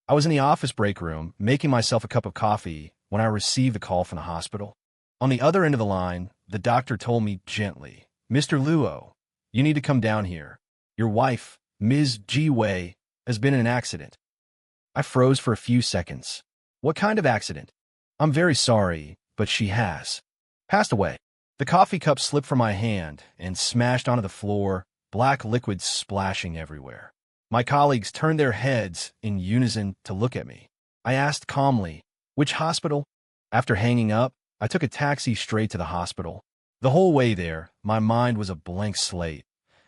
I was in the office break room, making myself a cup of coffee, when I received a call from the hospital. On the other end of the line, the doctor told me gently, "Mr. Luo, you need to come down here. Your wife, Ms. Ji Wei, has been in an accident." I froze for a few seconds. What kind of accident? I'm very sorry, but she has passed away. The coffee cup slipped from my hand and smashed onto the floor, black liquid splashing everywhere. My colleagues turned their heads in unison to look at me. I asked calmly, "Which hospital?" After hanging up, I took a taxi straight to the hospital. The whole way there, my mind was a blank slate.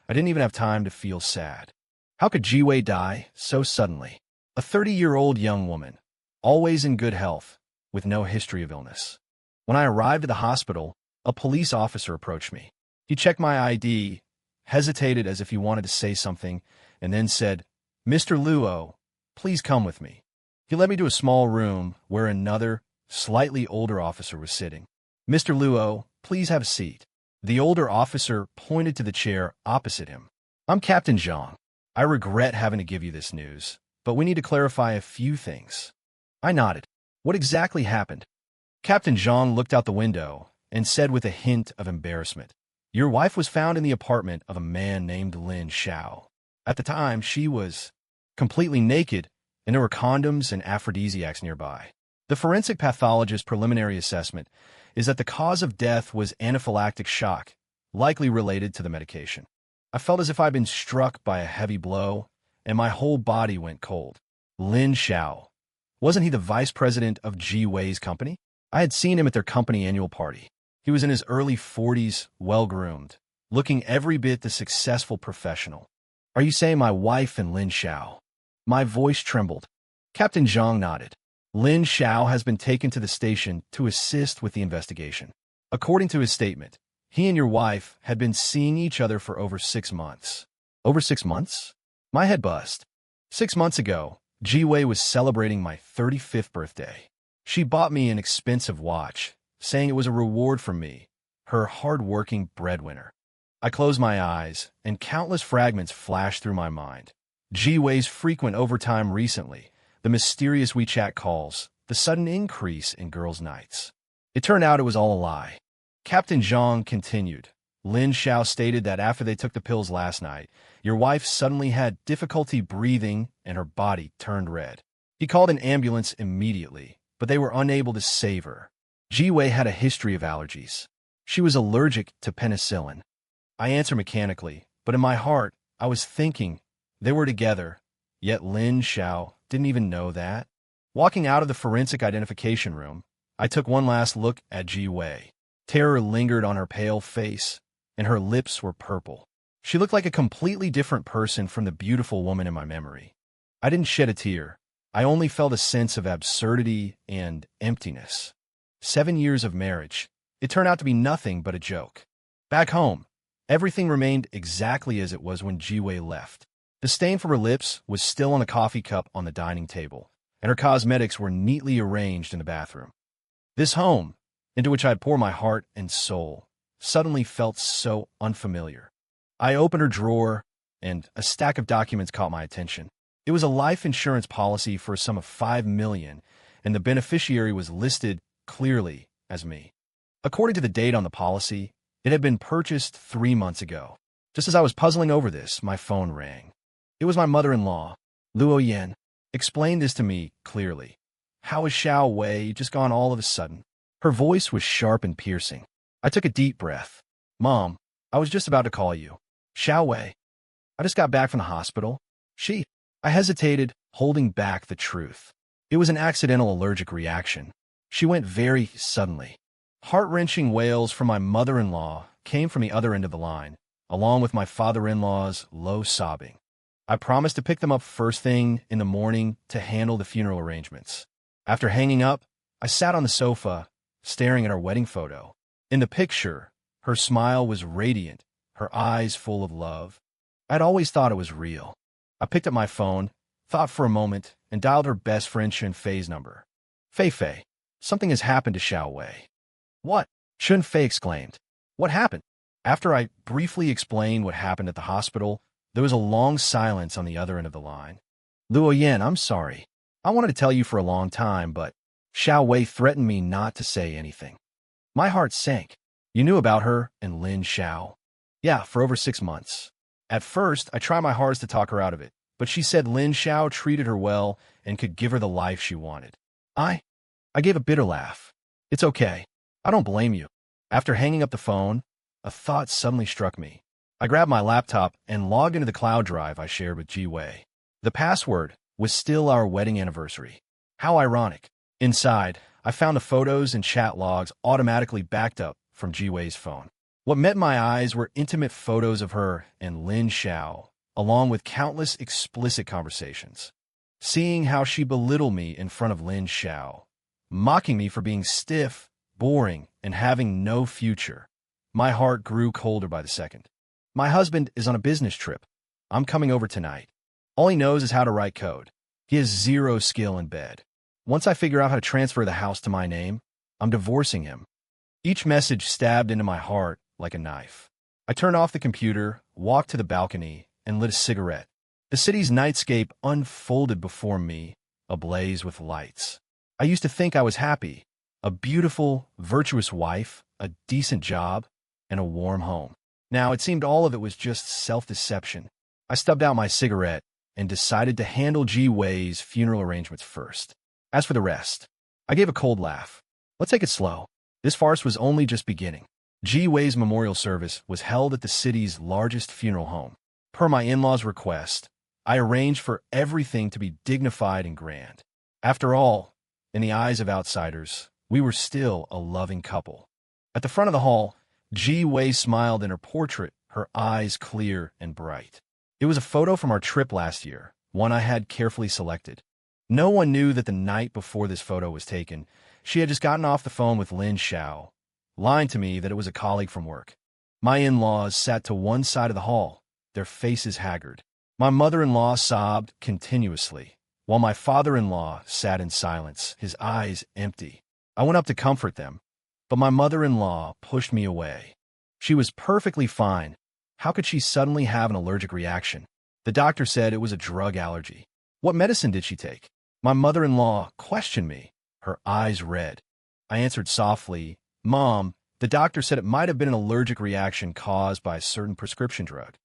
I didn't even have time to feel sad. How could Jiwei die so suddenly? A 30-year-old young woman, always in good health, with no history of illness. When I arrived at the hospital, a police officer approached me. He checked my ID, hesitated as if he wanted to say something, and then said, "Mr. Luo, please come with me." He led me to a small room where another, slightly older officer was sitting. "Mr. Luo, please have a seat." The older officer pointed to the chair opposite him. "I'm Captain Zhang. I regret having to give you this news, but we need to clarify a few things." I nodded. "What exactly happened?" Captain Zhang looked out the window and said with a hint of embarrassment, "Your wife was found in the apartment of a man named Lin Xiao. At the time, she was completely naked, and there were condoms and aphrodisiacs nearby. The forensic pathologist's preliminary assessment is that the cause of death was anaphylactic shock, likely related to the medication." I felt as if I'd been struck by a heavy blow, and my whole body went cold. Lin Xiao. Wasn't he the vice president of Ji Wei's company? I had seen him at their company annual party. He was in his early 40s, well-groomed, looking every bit the successful professional. "Are you saying my wife and Lin Xiao?" My voice trembled. Captain Zhang nodded. "Lin Xiao has been taken to the station to assist with the investigation. According to his statement, he and your wife had been seeing each other for over 6 months. Over 6 months? My head buzzed. 6 months ago, Ji Wei was celebrating my 35th birthday. She bought me an expensive watch, saying it was a reward from me, her hard-working breadwinner. I closed my eyes, and countless fragments flashed through my mind. Ji Wei's frequent overtime recently, the mysterious WeChat calls, the sudden increase in girls' nights. It turned out it was all a lie. Captain Zhang continued. Lin Xiao stated that after they took the pills last night, your wife suddenly had difficulty breathing and her body turned red. He called an ambulance immediately, but they were unable to save her. Ji Wei had a history of allergies. She was allergic to penicillin. I answered mechanically, but in my heart, I was thinking they were together, yet Lin Xiao didn't even know that. Walking out of the forensic identification room, I took one last look at Ji Wei. Terror lingered on her pale face, and her lips were purple. She looked like a completely different person from the beautiful woman in my memory. I didn't shed a tear. I only felt a sense of absurdity and emptiness. 7 years of marriage. It turned out to be nothing but a joke. Back home, everything remained exactly as it was when Ji Wei left. The stain from her lips was still on the coffee cup on the dining table, and her cosmetics were neatly arranged in the bathroom. This home, into which I'd pour my heart and soul, suddenly felt so unfamiliar. I opened her drawer, and a stack of documents caught my attention. It was a life insurance policy for a sum of 5 million, and the beneficiary was listed clearly as me. According to the date on the policy, it had been purchased 3 months ago. Just as I was puzzling over this, my phone rang. It was my mother-in-law, Luo Yan. Explained this to me clearly. How is Xiao Wei just gone all of a sudden? Her voice was sharp and piercing. I took a deep breath. "Mom, I was just about to call you. Xiao Wei. I just got back from the hospital. I hesitated, holding back the truth. It was an accidental allergic reaction. She went very suddenly. Heart-wrenching wails from my mother-in-law came from the other end of the line, along with my father-in-law's low sobbing. I promised to pick them up first thing in the morning to handle the funeral arrangements. After hanging up, I sat on the sofa, staring at our wedding photo. In the picture, her smile was radiant, her eyes full of love. I'd always thought it was real. I picked up my phone, thought for a moment, and dialed her best friend Fei's number. "Fei, something has happened to Xiao Wei." "What?" Fei exclaimed. "What happened?" After I briefly explained what happened at the hospital, there was a long silence on the other end of the line. "Luo Yan, I'm sorry. I wanted to tell you for a long time, but Xiao Wei threatened me not to say anything. My heart sank. You knew about her and Lin Xiao? Yeah, for over 6 months. At first, I tried my hardest to talk her out of it, but she said Lin Xiao treated her well and could give her the life she wanted. I gave a bitter laugh. It's okay. I don't blame you. After hanging up the phone, a thought suddenly struck me. I grabbed my laptop and logged into the cloud drive I shared with Ji Wei. The password was still our wedding anniversary. How ironic. Inside, I found the photos and chat logs automatically backed up from Ji Wei's phone. What met my eyes were intimate photos of her and Lin Xiao, along with countless explicit conversations. Seeing how she belittled me in front of Lin Xiao, mocking me for being stiff, boring, and having no future, my heart grew colder by the second. My husband is on a business trip. I'm coming over tonight. All he knows is how to write code. He has zero skill in bed. Once I figure out how to transfer the house to my name, I'm divorcing him. Each message stabbed into my heart like a knife. I turned off the computer, walked to the balcony, and lit a cigarette. The city's nightscape unfolded before me, ablaze with lights. I used to think I was happy. A beautiful, virtuous wife, a decent job, and a warm home. Now it seemed all of it was just self-deception. I stubbed out my cigarette and decided to handle Ji Wei's funeral arrangements first. As for the rest, I gave a cold laugh. Let's take it slow. This farce was only just beginning. Ji Wei's memorial service was held at the city's largest funeral home. Per my in-laws' request, I arranged for everything to be dignified and grand. After all, in the eyes of outsiders, we were still a loving couple. At the front of the hall, Ji Wei smiled in her portrait, her eyes clear and bright. It was a photo from our trip last year, one I had carefully selected. No one knew that the night before this photo was taken, she had just gotten off the phone with Lin Xiao, lying to me that it was a colleague from work. My in-laws sat to one side of the hall, their faces haggard. My mother-in-law sobbed continuously, while my father-in-law sat in silence, his eyes empty. I went up to comfort them, but my mother-in-law pushed me away. She was perfectly fine. How could she suddenly have an allergic reaction? The doctor said it was a drug allergy. What medicine did she take? My mother-in-law questioned me, her eyes red. I answered softly, Mom, the doctor said it might have been an allergic reaction caused by a certain prescription drug.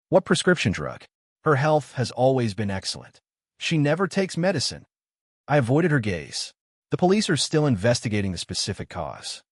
What prescription drug? Her health has always been excellent. She never takes medicine. I avoided her gaze. The police are still investigating the specific cause.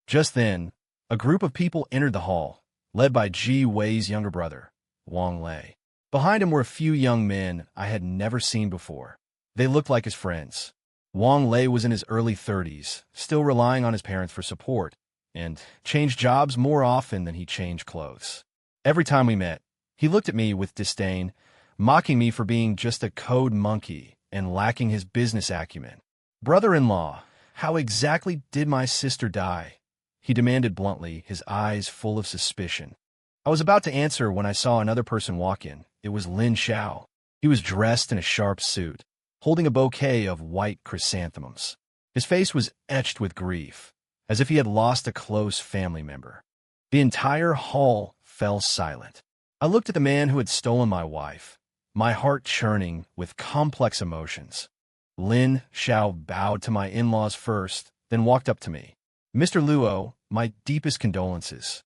Just then, a group of people entered the hall, led by Ji Wei's younger brother, Wang Lei. Behind him were a few young men I had never seen before. They looked like his friends. Wang Lei was in his early 30s, still relying on his parents for support, and changed jobs more often than he changed clothes. Every time we met, he looked at me with disdain, mocking me for being just a code monkey and lacking his business acumen. Brother-in-law, how exactly did my sister die? He demanded bluntly, his eyes full of suspicion. I was about to answer when I saw another person walk in. It was Lin Xiao. He was dressed in a sharp suit, holding a bouquet of white chrysanthemums. His face was etched with grief, as if he had lost a close family member. The entire hall fell silent. I looked at the man who had stolen my wife, my heart churning with complex emotions. Lin Xiao bowed to my in-laws first, then walked up to me. Mr. Luo, my deepest condolences.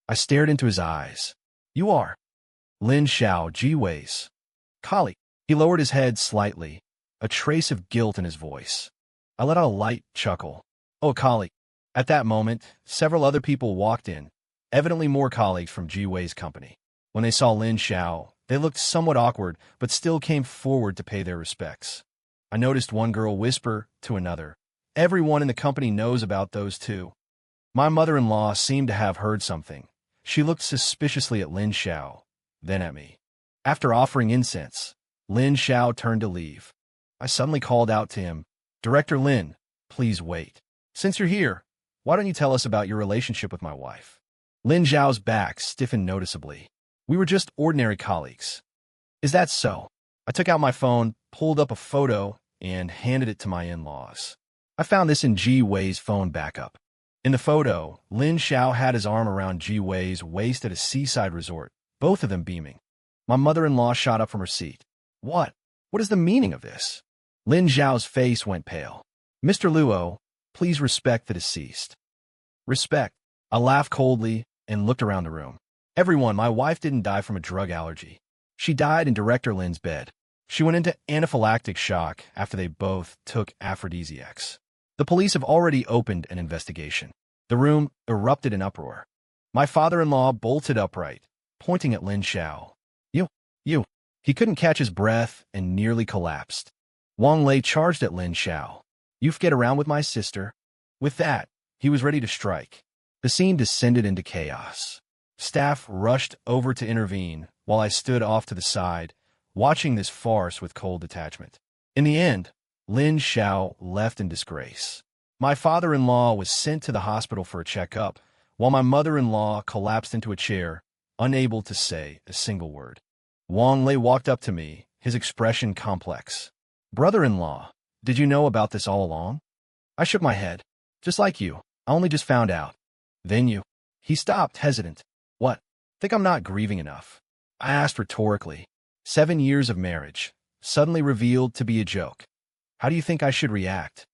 I stared into his eyes. You are Lin Xiao, Ji Wei's colleague. He lowered his head slightly, a trace of guilt in his voice. I let out a light chuckle. Oh, colleague. At that moment, several other people walked in, evidently more colleagues from Ji Wei's company. When they saw Lin Xiao, they looked somewhat awkward, but still came forward to pay their respects. I noticed one girl whisper to another, Everyone in the company knows about those two. My mother-in-law seemed to have heard something. She looked suspiciously at Lin Xiao, then at me. After offering incense, Lin Xiao turned to leave. I suddenly called out to him, Director Lin, please wait. Since you're here, why don't you tell us about your relationship with my wife? Lin Xiao's back stiffened noticeably. We were just ordinary colleagues. Is that so? I took out my phone, pulled up a photo, and handed it to my in-laws. I found this in Ji Wei's phone backup. In the photo, Lin Xiao had his arm around Ji Wei's waist at a seaside resort, both of them beaming. My mother-in-law shot up from her seat. What? What is the meaning of this? Lin Zhao's face went pale. Mr. Luo, please respect the deceased. Respect. I laughed coldly and looked around the room. Everyone, my wife didn't die from a drug allergy. She died in Director Lin's bed. She went into anaphylactic shock after they both took aphrodisiacs. The police have already opened an investigation. The room erupted in uproar. My father-in-law bolted upright, pointing at Lin Zhao. You. He couldn't catch his breath and nearly collapsed. Wang Lei charged at Lin Zhao. You get around with my sister. With that, he was ready to strike. The scene descended into chaos. Staff rushed over to intervene while I stood off to the side, watching this farce with cold detachment. In the end, Lin Zhao left in disgrace. My father-in-law was sent to the hospital for a checkup, while my mother-in-law collapsed into a chair, unable to say a single word. Wang Lei walked up to me, his expression complex. Brother-in-law, did you know about this all along? I shook my head. Just like you, I only just found out. Then you. He stopped, hesitant. What? Think I'm not grieving enough? I asked rhetorically. 7 years of marriage, suddenly revealed to be a joke. How do you think I should react?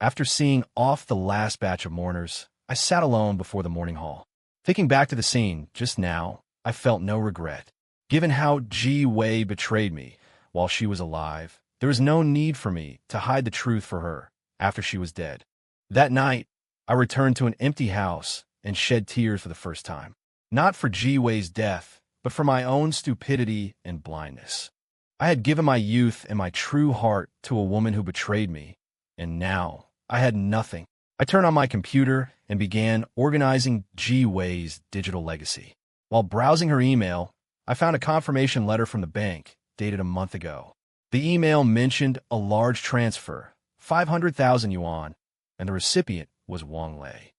After seeing off the last batch of mourners, I sat alone before the mourning hall. Thinking back to the scene just now, I felt no regret. Given how Ji Wei betrayed me while she was alive, there was no need for me to hide the truth for her after she was dead. That night, I returned to an empty house and shed tears for the first time. Not for Ji Wei's death, but for my own stupidity and blindness. I had given my youth and my true heart to a woman who betrayed me, and now I had nothing. I turned on my computer and began organizing Ji Wei's digital legacy. While browsing her email, I found a confirmation letter from the bank, dated a month ago. The email mentioned a large transfer, 500,000 yuan, and the recipient was Wang Lei.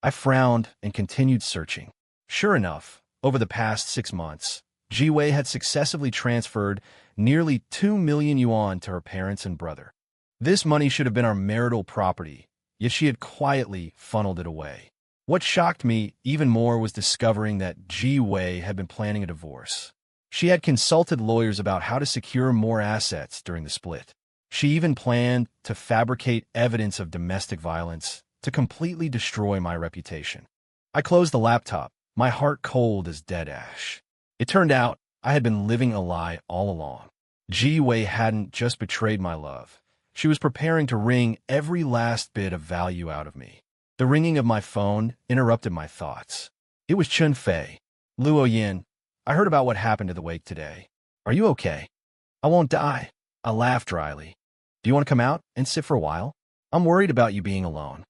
I frowned and continued searching. Sure enough, over the past 6 months, Ji Wei had successively transferred nearly 2 million yuan to her parents and brother. This money should have been our marital property, yet she had quietly funneled it away. What shocked me even more was discovering that Ji Wei had been planning a divorce. She had consulted lawyers about how to secure more assets during the split. She even planned to fabricate evidence of domestic violence to completely destroy my reputation. I closed the laptop, my heart cold as dead ash. It turned out I had been living a lie all along. Ji Wei hadn't just betrayed my love. She was preparing to wring every last bit of value out of me. The ringing of my phone interrupted my thoughts. It was Chun Fei. Luo Yin, I heard about what happened at the wake today. Are you okay? I won't die. I laughed dryly. Do you want to come out and sit for a while? I'm worried about you being alone.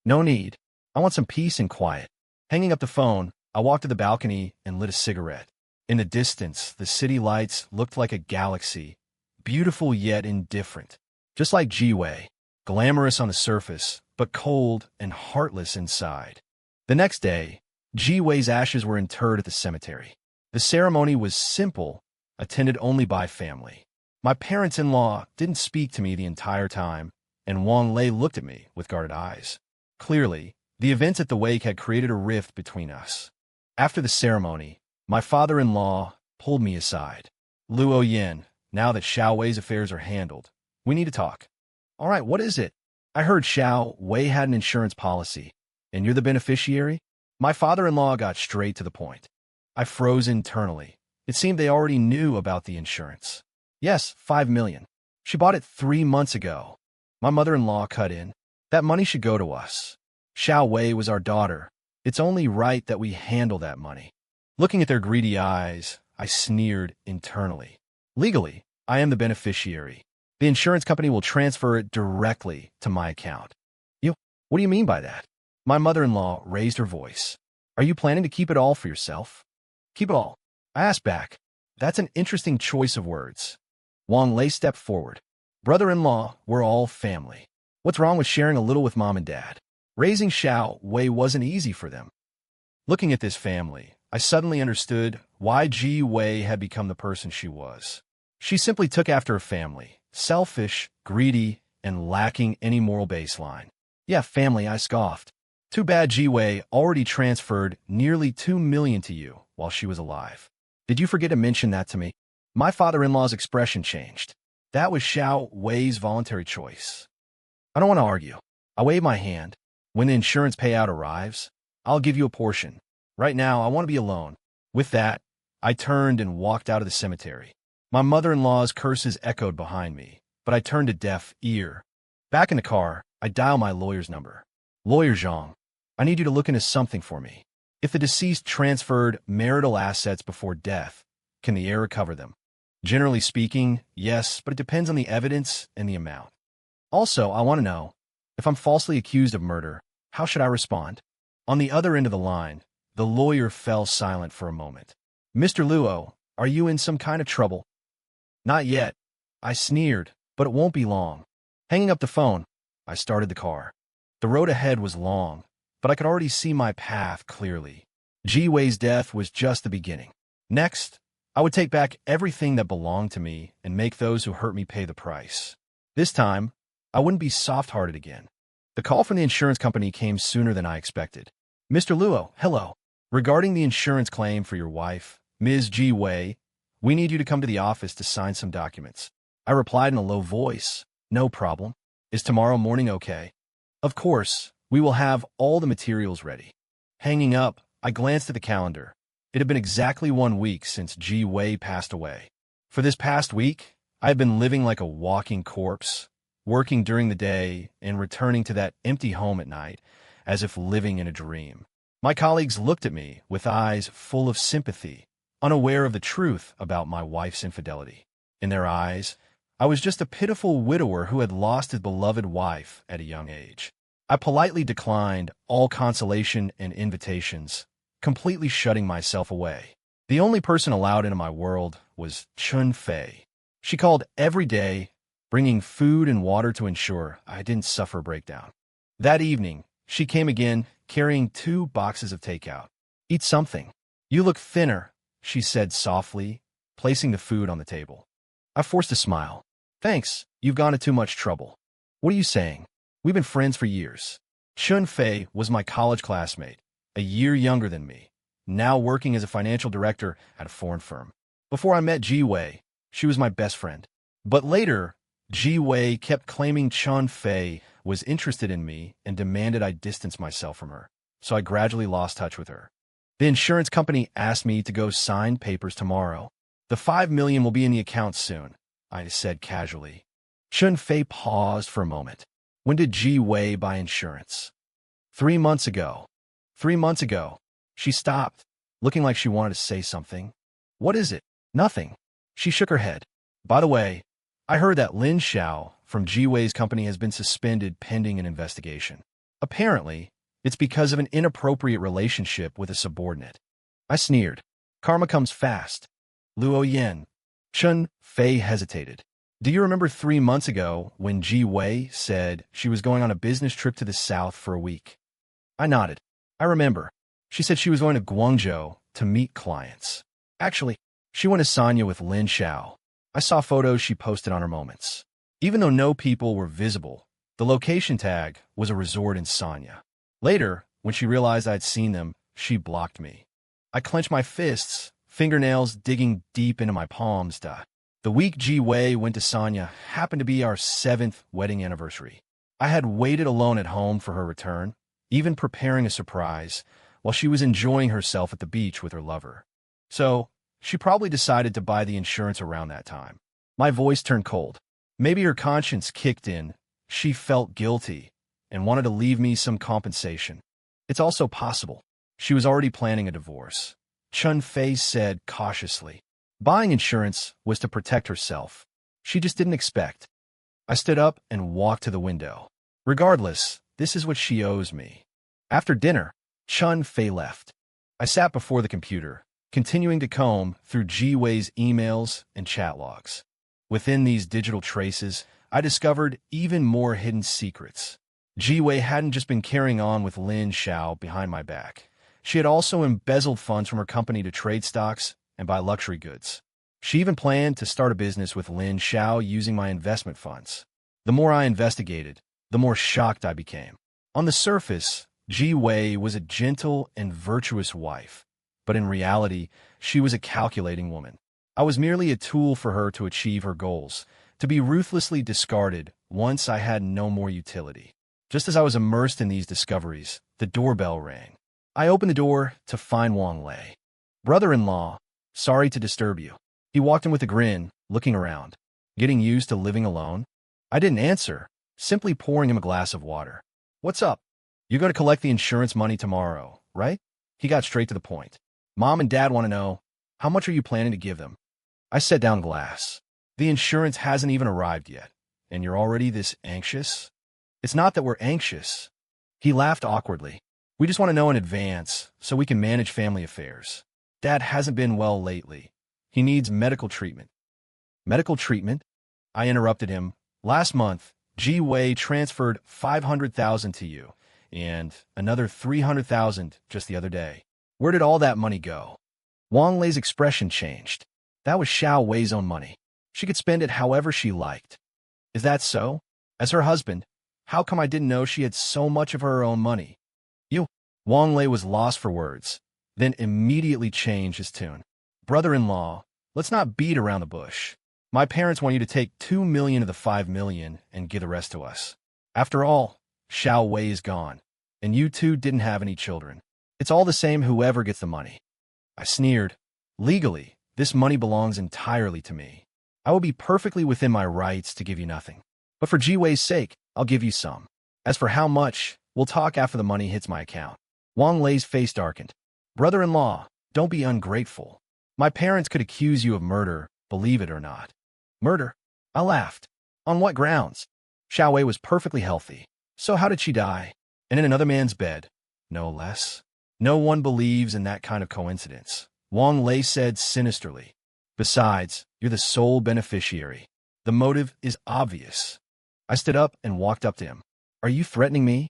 No need. I want some peace and quiet. Hanging up the phone, I walked to the balcony and lit a cigarette. In the distance, the city lights looked like a galaxy, beautiful yet indifferent. Just like Ji Wei, glamorous on the surface, but cold and heartless inside. The next day, Ji Wei's ashes were interred at the cemetery. The ceremony was simple, attended only by family. My parents-in-law didn't speak to me the entire time, and Wang Lei looked at me with guarded eyes. Clearly, the events at the wake had created a rift between us. After the ceremony, my father-in-law pulled me aside. Luo Yin, now that Xiao Wei's affairs are handled, we need to talk. All right, what is it? I heard Xiao Wei had an insurance policy, and you're the beneficiary? My father-in-law got straight to the point. I froze internally. It seemed they already knew about the insurance. Yes, 5 million. She bought it 3 months ago. My mother-in-law cut in. That money should go to us. Xiao Wei was our daughter. It's only right that we handle that money. Looking at their greedy eyes, I sneered internally. Legally, I am the beneficiary. The insurance company will transfer it directly to my account. What do you mean by that? My mother-in-law raised her voice. Are you planning to keep it all for yourself? Keep it all? I asked back. That's an interesting choice of words. Wang Lei stepped forward. Brother-in-law, we're all family. What's wrong with sharing a little with mom and dad? Raising Xiao Wei wasn't easy for them. Looking at this family, I suddenly understood why Ji Wei had become the person she was. She simply took after her family. Selfish, greedy, and lacking any moral baseline. Yeah, family, I scoffed. Too bad Ji Wei already transferred nearly 2 million to you while she was alive. Did you forget to mention that to me? My father-in-law's expression changed. That was Xiao Wei's voluntary choice. I don't want to argue. I wave my hand. When the insurance payout arrives, I'll give you a portion. Right now, I want to be alone. With that, I turned and walked out of the cemetery. My mother-in-law's curses echoed behind me, but I turned a deaf ear. Back in the car, I dial my lawyer's number. Lawyer Zhang, I need you to look into something for me. If the deceased transferred marital assets before death, can the heir recover them? Generally speaking, yes, but it depends on the evidence and the amount. Also, I want to know, if I'm falsely accused of murder, how should I respond? On the other end of the line, the lawyer fell silent for a moment. Mr. Luo, are you in some kind of trouble? Not yet. I sneered, but it won't be long. Hanging up the phone, I started the car. The road ahead was long, but I could already see my path clearly. Ji Wei's death was just the beginning. Next, I would take back everything that belonged to me and make those who hurt me pay the price. This time, I wouldn't be soft-hearted again. The call from the insurance company came sooner than I expected. Mr. Luo, hello. Regarding the insurance claim for your wife, Ms. Ji Wei, we need you to come to the office to sign some documents. I replied in a low voice, no problem. Is tomorrow morning okay? Of course, we will have all the materials ready. Hanging up, I glanced at the calendar. It had been exactly 1 week since Ji Wei passed away. For this past week, I had been living like a walking corpse, working during the day and returning to that empty home at night, as if living in a dream. My colleagues looked at me with eyes full of sympathy, unaware of the truth about my wife's infidelity. In their eyes, I was just a pitiful widower who had lost his beloved wife at a young age. I politely declined all consolation and invitations, completely shutting myself away. The only person allowed into my world was Chun Fei. She called every day, bringing food and water to ensure I didn't suffer a breakdown. That evening, she came again, carrying 2 boxes of takeout. Eat something. You look thinner, she said softly, placing the food on the table. I forced a smile. Thanks, you've gone to too much trouble. What are you saying? We've been friends for years. Chun Fei was my college classmate, a year younger than me, now working as a financial director at a foreign firm. Before I met Ji Wei, she was my best friend. But later, Ji Wei kept claiming Chun Fei was interested in me and demanded I distance myself from her, so I gradually lost touch with her. The insurance company asked me to go sign papers tomorrow. The $5 million will be in the account soon, I said casually. Chun Fei paused for a moment. When did Ji Wei buy insurance? 3 months ago. 3 months ago. She stopped, looking like she wanted to say something. What is it? Nothing. She shook her head. By the way, I heard that Lin Xiao from Ji Wei's company has been suspended pending an investigation. Apparently, it's because of an inappropriate relationship with a subordinate. I sneered. Karma comes fast. Luo Yen. Chun Fei hesitated. Do you remember 3 months ago when Ji Wei said she was going on a business trip to the south for a week? I nodded. I remember. She said she was going to Guangzhou to meet clients. Actually, she went to Sanya with Lin Xiao. I saw photos she posted on her moments. Even though no people were visible, the location tag was a resort in Sanya. Later, when she realized I'd seen them, she blocked me. I clenched my fists, fingernails digging deep into my palms. The week Ji Wei went to Sanya happened to be our 7th wedding anniversary. I had waited alone at home for her return, even preparing a surprise, while she was enjoying herself at the beach with her lover. So, she probably decided to buy the insurance around that time. My voice turned cold. Maybe her conscience kicked in, she felt guilty, and wanted to leave me some compensation. It's also possible she was already planning a divorce. Chun Fei said cautiously. Buying insurance was to protect herself. She just didn't expect. I stood up and walked to the window. Regardless, this is what she owes me. After dinner, Chun Fei left. I sat before the computer, continuing to comb through Ji Wei's emails and chat logs. Within these digital traces, I discovered even more hidden secrets. Ji Wei hadn't just been carrying on with Lin Xiao behind my back. She had also embezzled funds from her company to trade stocks and buy luxury goods. She even planned to start a business with Lin Xiao using my investment funds. The more I investigated, the more shocked I became. On the surface, Ji Wei was a gentle and virtuous wife, but in reality, she was a calculating woman. I was merely a tool for her to achieve her goals, to be ruthlessly discarded once I had no more utility. Just as I was immersed in these discoveries, the doorbell rang. I opened the door to find Wang Lei. "Brother-in-law, sorry to disturb you." He walked in with a grin, looking around. "Getting used to living alone?" I didn't answer, simply pouring him a glass of water. "What's up? You're going to collect the insurance money tomorrow, right?" He got straight to the point. "Mom and Dad want to know, how much are you planning to give them?" I set down glass. "The insurance hasn't even arrived yet, and you're already this anxious?" "It's not that we're anxious." He laughed awkwardly. "We just want to know in advance so we can manage family affairs. Dad hasn't been well lately. He needs medical treatment." "Medical treatment?" I interrupted him. "Last month, Ji Wei transferred 500,000 to you, and another 300,000 just the other day. Where did all that money go?" Wang Lei's expression changed. "That was Xiao Wei's own money. She could spend it however she liked." "Is that so? As her husband, how come I didn't know she had so much of her own money?" "You..." Wang Lei was lost for words, then immediately changed his tune. "Brother-in-law, let's not beat around the bush. My parents want you to take 2 million of the 5 million and give the rest to us. After all, Xiao Wei is gone, and you two didn't have any children. It's all the same whoever gets the money." I sneered. "Legally, this money belongs entirely to me. I will be perfectly within my rights to give you nothing. But for Ji Wei's sake, I'll give you some. As for how much, we'll talk after the money hits my account." Wang Lei's face darkened. "Brother-in-law, don't be ungrateful. My parents could accuse you of murder, believe it or not." "Murder?" I laughed. "On what grounds? Xiao Wei was perfectly healthy. So how did she die? And in another man's bed, no less." "No one believes in that kind of coincidence," Wang Lei said sinisterly. "Besides, you're the sole beneficiary. The motive is obvious." I stood up and walked up to him. "Are you threatening me?"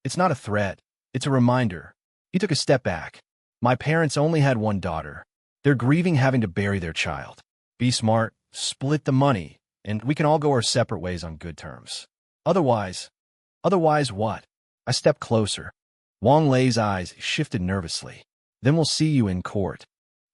"It's not a threat. It's a reminder." He took a step back. "My parents only had one daughter. They're grieving having to bury their child. Be smart, split the money, and we can all go our separate ways on good terms. Otherwise..." "Otherwise what?" I stepped closer. Wang Lei's eyes shifted nervously. "Then we'll see you in court."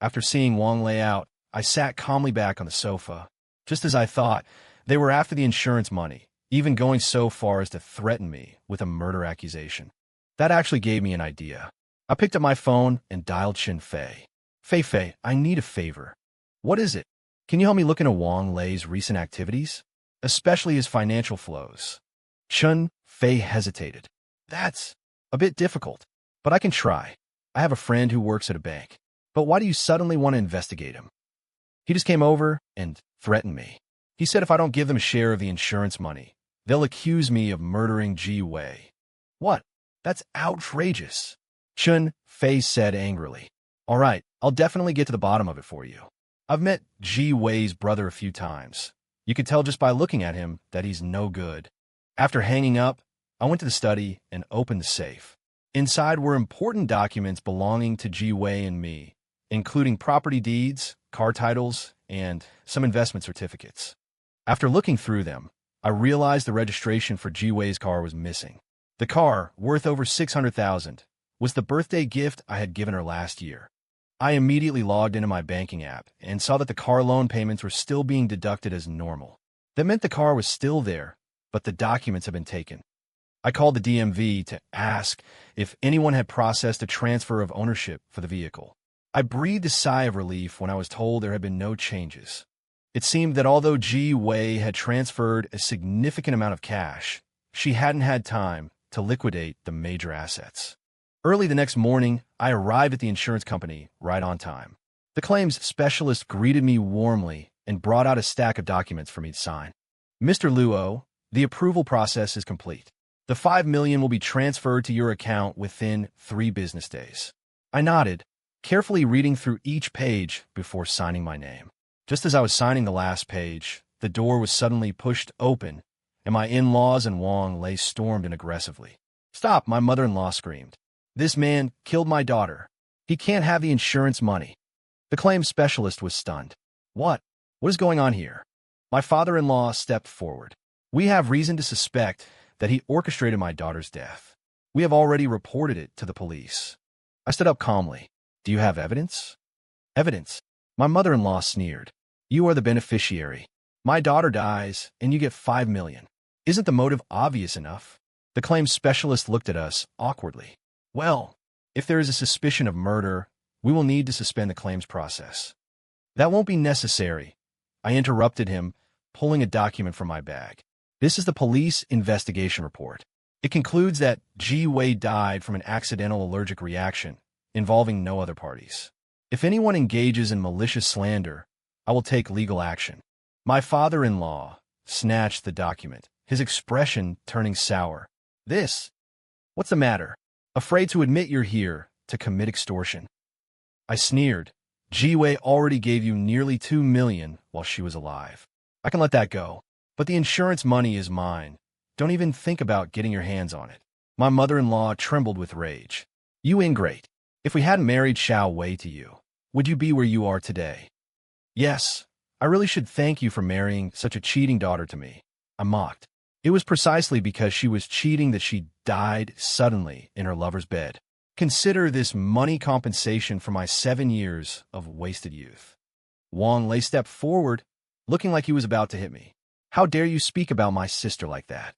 After seeing Wang Lei out, I sat calmly back on the sofa. Just as I thought, they were after the insurance money, even going so far as to threaten me with a murder accusation. That actually gave me an idea. I picked up my phone and dialed Chen Fei. "Fei, I need a favor." "What is it?" "Can you help me look into Wang Lei's recent activities, especially his financial flows?" Chen Fei hesitated. "That's a bit difficult, but I can try. I have a friend who works at a bank." "But why do you suddenly want to investigate him?" "He just came over and threatened me. He said if I don't give them a share of the insurance money, they'll accuse me of murdering Ji Wei." "What? That's outrageous," Chen Fei said angrily. "All right, I'll definitely get to the bottom of it for you. I've met Ji Wei's brother a few times. You could tell just by looking at him that he's no good." After hanging up, I went to the study and opened the safe. Inside were important documents belonging to Ji Wei and me, including property deeds, car titles, and some investment certificates. After looking through them, I realized the registration for Ji Wei's car was missing. The car, worth over 600,000, was the birthday gift I had given her last year. I immediately logged into my banking app and saw that the car loan payments were still being deducted as normal. That meant the car was still there, but the documents had been taken. I called the DMV to ask if anyone had processed a transfer of ownership for the vehicle. I breathed a sigh of relief when I was told there had been no changes. It seemed that although Ji Wei had transferred a significant amount of cash, she hadn't had time to liquidate the major assets. Early the next morning, I arrived at the insurance company right on time. The claims specialist greeted me warmly and brought out a stack of documents for me to sign. "Mr. Luo, the approval process is complete. The 5 million will be transferred to your account within 3 business days." I nodded, carefully reading through each page before signing my name. Just as I was signing the last page, the door was suddenly pushed open, and my in-laws and Wang Lei stormed in aggressively. "Stop!" my mother-in-law screamed. "This man killed my daughter. He can't have the insurance money." The claims specialist was stunned. What is going on here?" My father-in-law stepped forward. "We have reason to suspect that he orchestrated my daughter's death. We have already reported it to the police." I stood up calmly. "Do you have evidence?" "Evidence?" My mother-in-law sneered. "You are the beneficiary. My daughter dies, and you get $5 million. Isn't the motive obvious enough? The claims specialist looked at us awkwardly. Well, if there is a suspicion of murder, we will need to suspend the claims process. That won't be necessary. I interrupted him, pulling a document from my bag. This is the police investigation report. It concludes that G. Wei died from an accidental allergic reaction involving no other parties. If anyone engages in malicious slander, I will take legal action. My father-in-law snatched the document, his expression turning sour. What's the matter? Afraid to admit you're here to commit extortion? I sneered. Ji Wei already gave you nearly $2 million while she was alive. I can let that go, but the insurance money is mine. Don't even think about getting your hands on it. My mother-in-law trembled with rage. You ingrate. If we hadn't married Xiao Wei to you, would you be where you are today? Yes, I really should thank you for marrying such a cheating daughter to me. I mocked. It was precisely because she was cheating that she died suddenly in her lover's bed. Consider this money compensation for my 7 years of wasted youth. Wang Lei stepped forward, looking like he was about to hit me. How dare you speak about my sister like that?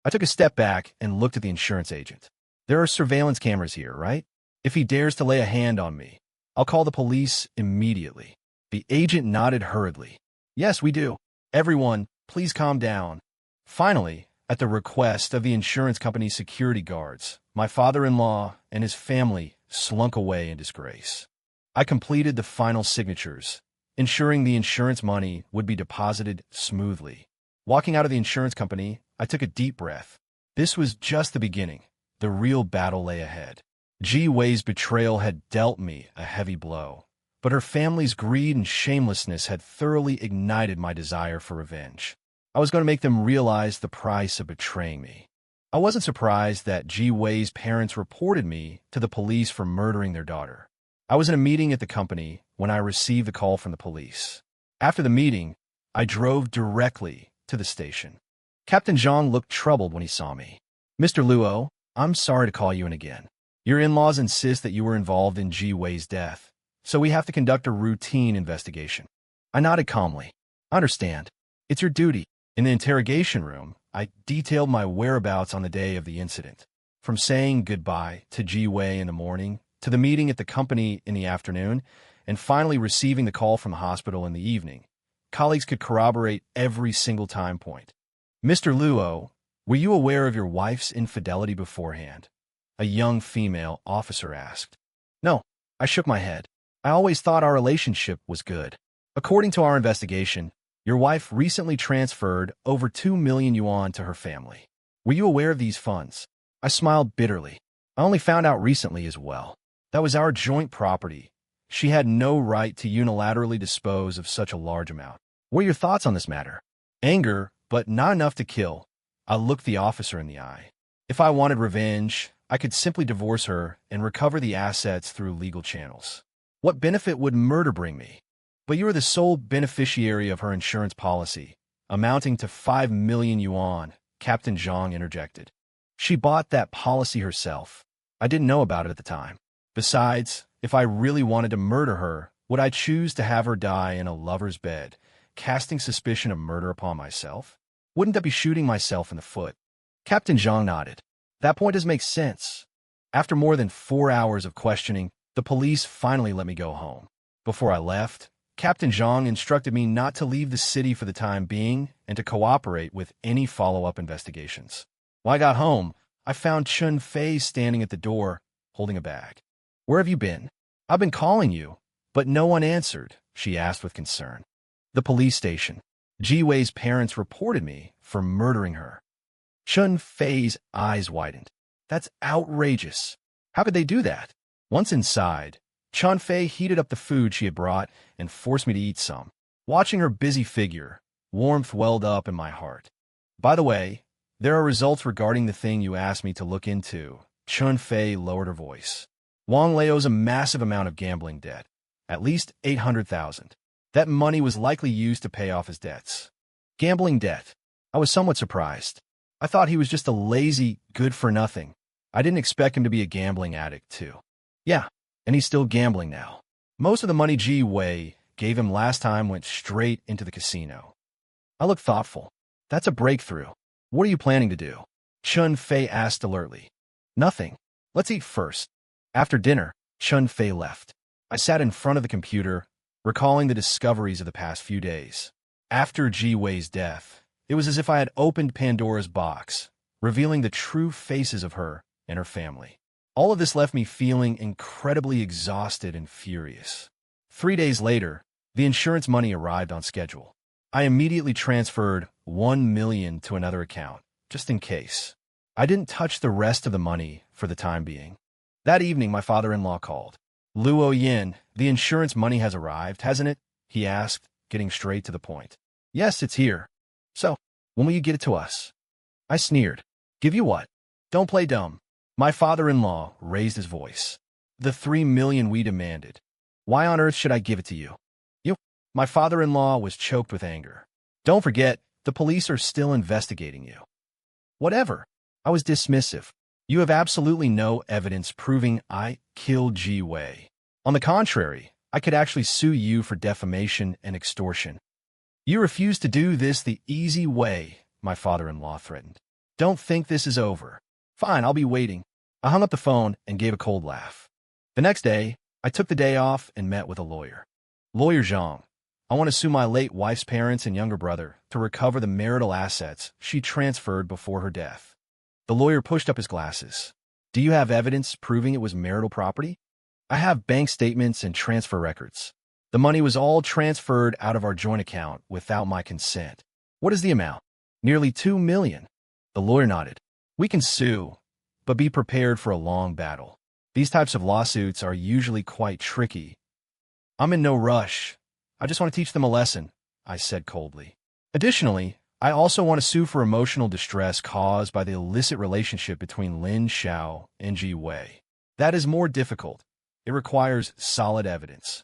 I took a step back and looked at the insurance agent. There are surveillance cameras here, right? If he dares to lay a hand on me, I'll call the police immediately. The agent nodded hurriedly. Yes, we do. Everyone, please calm down. Finally, at the request of the insurance company's security guards, my father-in-law and his family slunk away in disgrace. I completed the final signatures, ensuring the insurance money would be deposited smoothly. Walking out of the insurance company, I took a deep breath. This was just the beginning. The real battle lay ahead. Ji Wei's betrayal had dealt me a heavy blow, but her family's greed and shamelessness had thoroughly ignited my desire for revenge. I was going to make them realize the price of betraying me. I wasn't surprised that Ji Wei's parents reported me to the police for murdering their daughter. I was in a meeting at the company when I received the call from the police. After the meeting, I drove directly to the station. Captain Zhang looked troubled when he saw me. Mr. Luo, I'm sorry to call you in again. Your in-laws insist that you were involved in Ji Wei's death, so we have to conduct a routine investigation. I nodded calmly. I understand. It's your duty. In the interrogation room, I detailed my whereabouts on the day of the incident. From saying goodbye to Ji Wei in the morning, to the meeting at the company in the afternoon, and finally receiving the call from the hospital in the evening, colleagues could corroborate every single time point. Mr. Luo, were you aware of your wife's infidelity beforehand? A young female officer asked. No, I shook my head. I always thought our relationship was good. According to our investigation, your wife recently transferred over 2 million yuan to her family. Were you aware of these funds? I smiled bitterly. I only found out recently as well. That was our joint property. She had no right to unilaterally dispose of such a large amount. What are your thoughts on this matter? Anger, but not enough to kill. I looked the officer in the eye. If I wanted revenge, I could simply divorce her and recover the assets through legal channels. What benefit would murder bring me? But you are the sole beneficiary of her insurance policy, amounting to 5 million yuan, Captain Zhang interjected. She bought that policy herself. I didn't know about it at the time. Besides, if I really wanted to murder her, would I choose to have her die in a lover's bed, casting suspicion of murder upon myself? Wouldn't that be shooting myself in the foot? Captain Zhang nodded. That point does make sense. After more than 4 hours of questioning, the police finally let me go home. Before I left, Captain Zhang instructed me not to leave the city for the time being and to cooperate with any follow-up investigations. When I got home, I found Chun Fei standing at the door, holding a bag. Where have you been? I've been calling you, but no one answered, she asked with concern. The police station. Ji Wei's parents reported me for murdering her. Chun Fei's eyes widened. That's outrageous. How could they do that? Once inside, Chun Fei heated up the food she had brought and forced me to eat some. Watching her busy figure, warmth welled up in my heart. By the way, there are results regarding the thing you asked me to look into. Chun Fei lowered her voice. Wang Lei owes a massive amount of gambling debt, at least 800,000. That money was likely used to pay off his debts. Gambling debt. I was somewhat surprised. I thought he was just a lazy, good-for-nothing. I didn't expect him to be a gambling addict, too. Yeah, and he's still gambling now. Most of the money Ji Wei gave him last time went straight into the casino. I looked thoughtful. That's a breakthrough. What are you planning to do? Chun Fei asked alertly. Nothing. Let's eat first. After dinner, Chun Fei left. I sat in front of the computer, recalling the discoveries of the past few days. After Ji Wei's death, it was as if I had opened Pandora's box, revealing the true faces of her and her family. All of this left me feeling incredibly exhausted and furious. 3 days later, the insurance money arrived on schedule. I immediately transferred $1 million to another account, just in case. I didn't touch the rest of the money for the time being. That evening, my father-in-law called. Luo Yin, the insurance money has arrived, hasn't it? He asked, getting straight to the point. Yes, it's here. So, when will you get it to us? I sneered. Give you what? Don't play dumb. My father-in-law raised his voice. The $3 million we demanded. Why on earth should I give it to you? You. My father-in-law was choked with anger. Don't forget, the police are still investigating you. Whatever. I was dismissive. You have absolutely no evidence proving I killed Ji Wei. On the contrary, I could actually sue you for defamation and extortion. You refuse to do this the easy way, my father-in-law threatened. Don't think this is over. Fine, I'll be waiting. I hung up the phone and gave a cold laugh. The next day, I took the day off and met with a lawyer. Lawyer Zhang, I want to sue my late wife's parents and younger brother to recover the marital assets she transferred before her death. The lawyer pushed up his glasses. Do you have evidence proving it was marital property? I have bank statements and transfer records. The money was all transferred out of our joint account without my consent. What is the amount? Nearly $2 million. The lawyer nodded. We can sue, but be prepared for a long battle. These types of lawsuits are usually quite tricky. I'm in no rush. I just want to teach them a lesson, I said coldly. Additionally, I also want to sue for emotional distress caused by the illicit relationship between Lin Xiao and Ji Wei. That is more difficult. It requires solid evidence.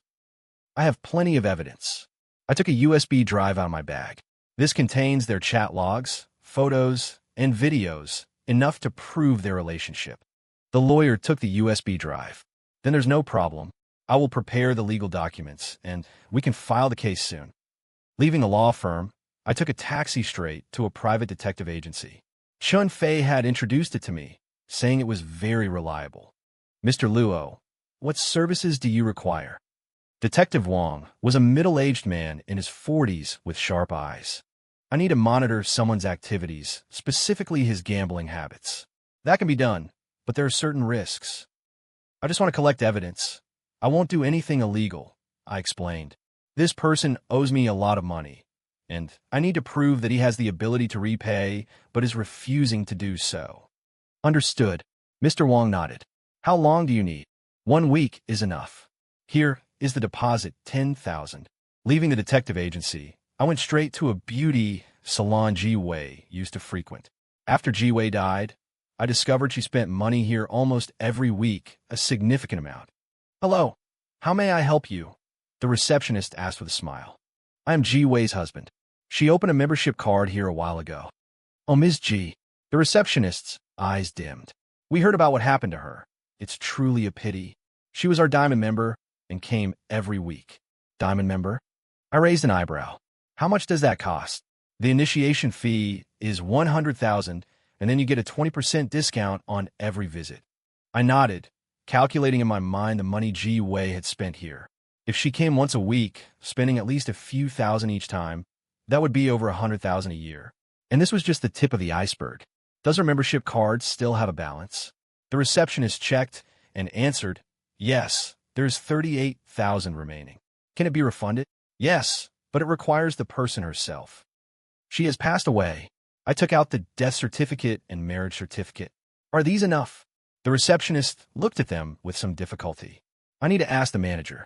I have plenty of evidence. I took a USB drive out of my bag. This contains their chat logs, photos, and videos, enough to prove their relationship. The lawyer took the USB drive. Then there's no problem. I will prepare the legal documents, and we can file the case soon. Leaving the law firm, I took a taxi straight to a private detective agency. Chun Fei had introduced it to me, saying it was very reliable. Mr. Luo, what services do you require? Detective Wang was a middle-aged man in his 40s with sharp eyes. I need to monitor someone's activities, specifically his gambling habits. That can be done, but there are certain risks. I just want to collect evidence. I won't do anything illegal, I explained. This person owes me a lot of money, and I need to prove that he has the ability to repay, but is refusing to do so. Understood. Mr. Wang nodded. How long do you need? 1 week is enough. Here is the deposit, 10,000. Leaving the detective agency, I went straight to a beauty salon Ji Wei used to frequent. After Ji Wei died, I discovered she spent money here almost every week, a significant amount. Hello, how may I help you? The receptionist asked with a smile. I am Ji Wei's husband. She opened a membership card here a while ago. Oh, Ms. Ji. The receptionist's eyes dimmed. We heard about what happened to her. It's truly a pity. She was our Diamond member and came every week. Diamond member? I raised an eyebrow. How much does that cost? The initiation fee is 100,000, and then you get a 20% discount on every visit. I nodded, calculating in my mind the money Ji Wei had spent here. If she came once a week, spending at least a few thousand each time, that would be over 100,000 a year. And this was just the tip of the iceberg. Does her membership card still have a balance? The receptionist checked and answered, yes, there's 38,000 remaining. Can it be refunded? Yes, but it requires the person herself. She has passed away. I took out the death certificate and marriage certificate. Are these enough? The receptionist looked at them with some difficulty. I need to ask the manager.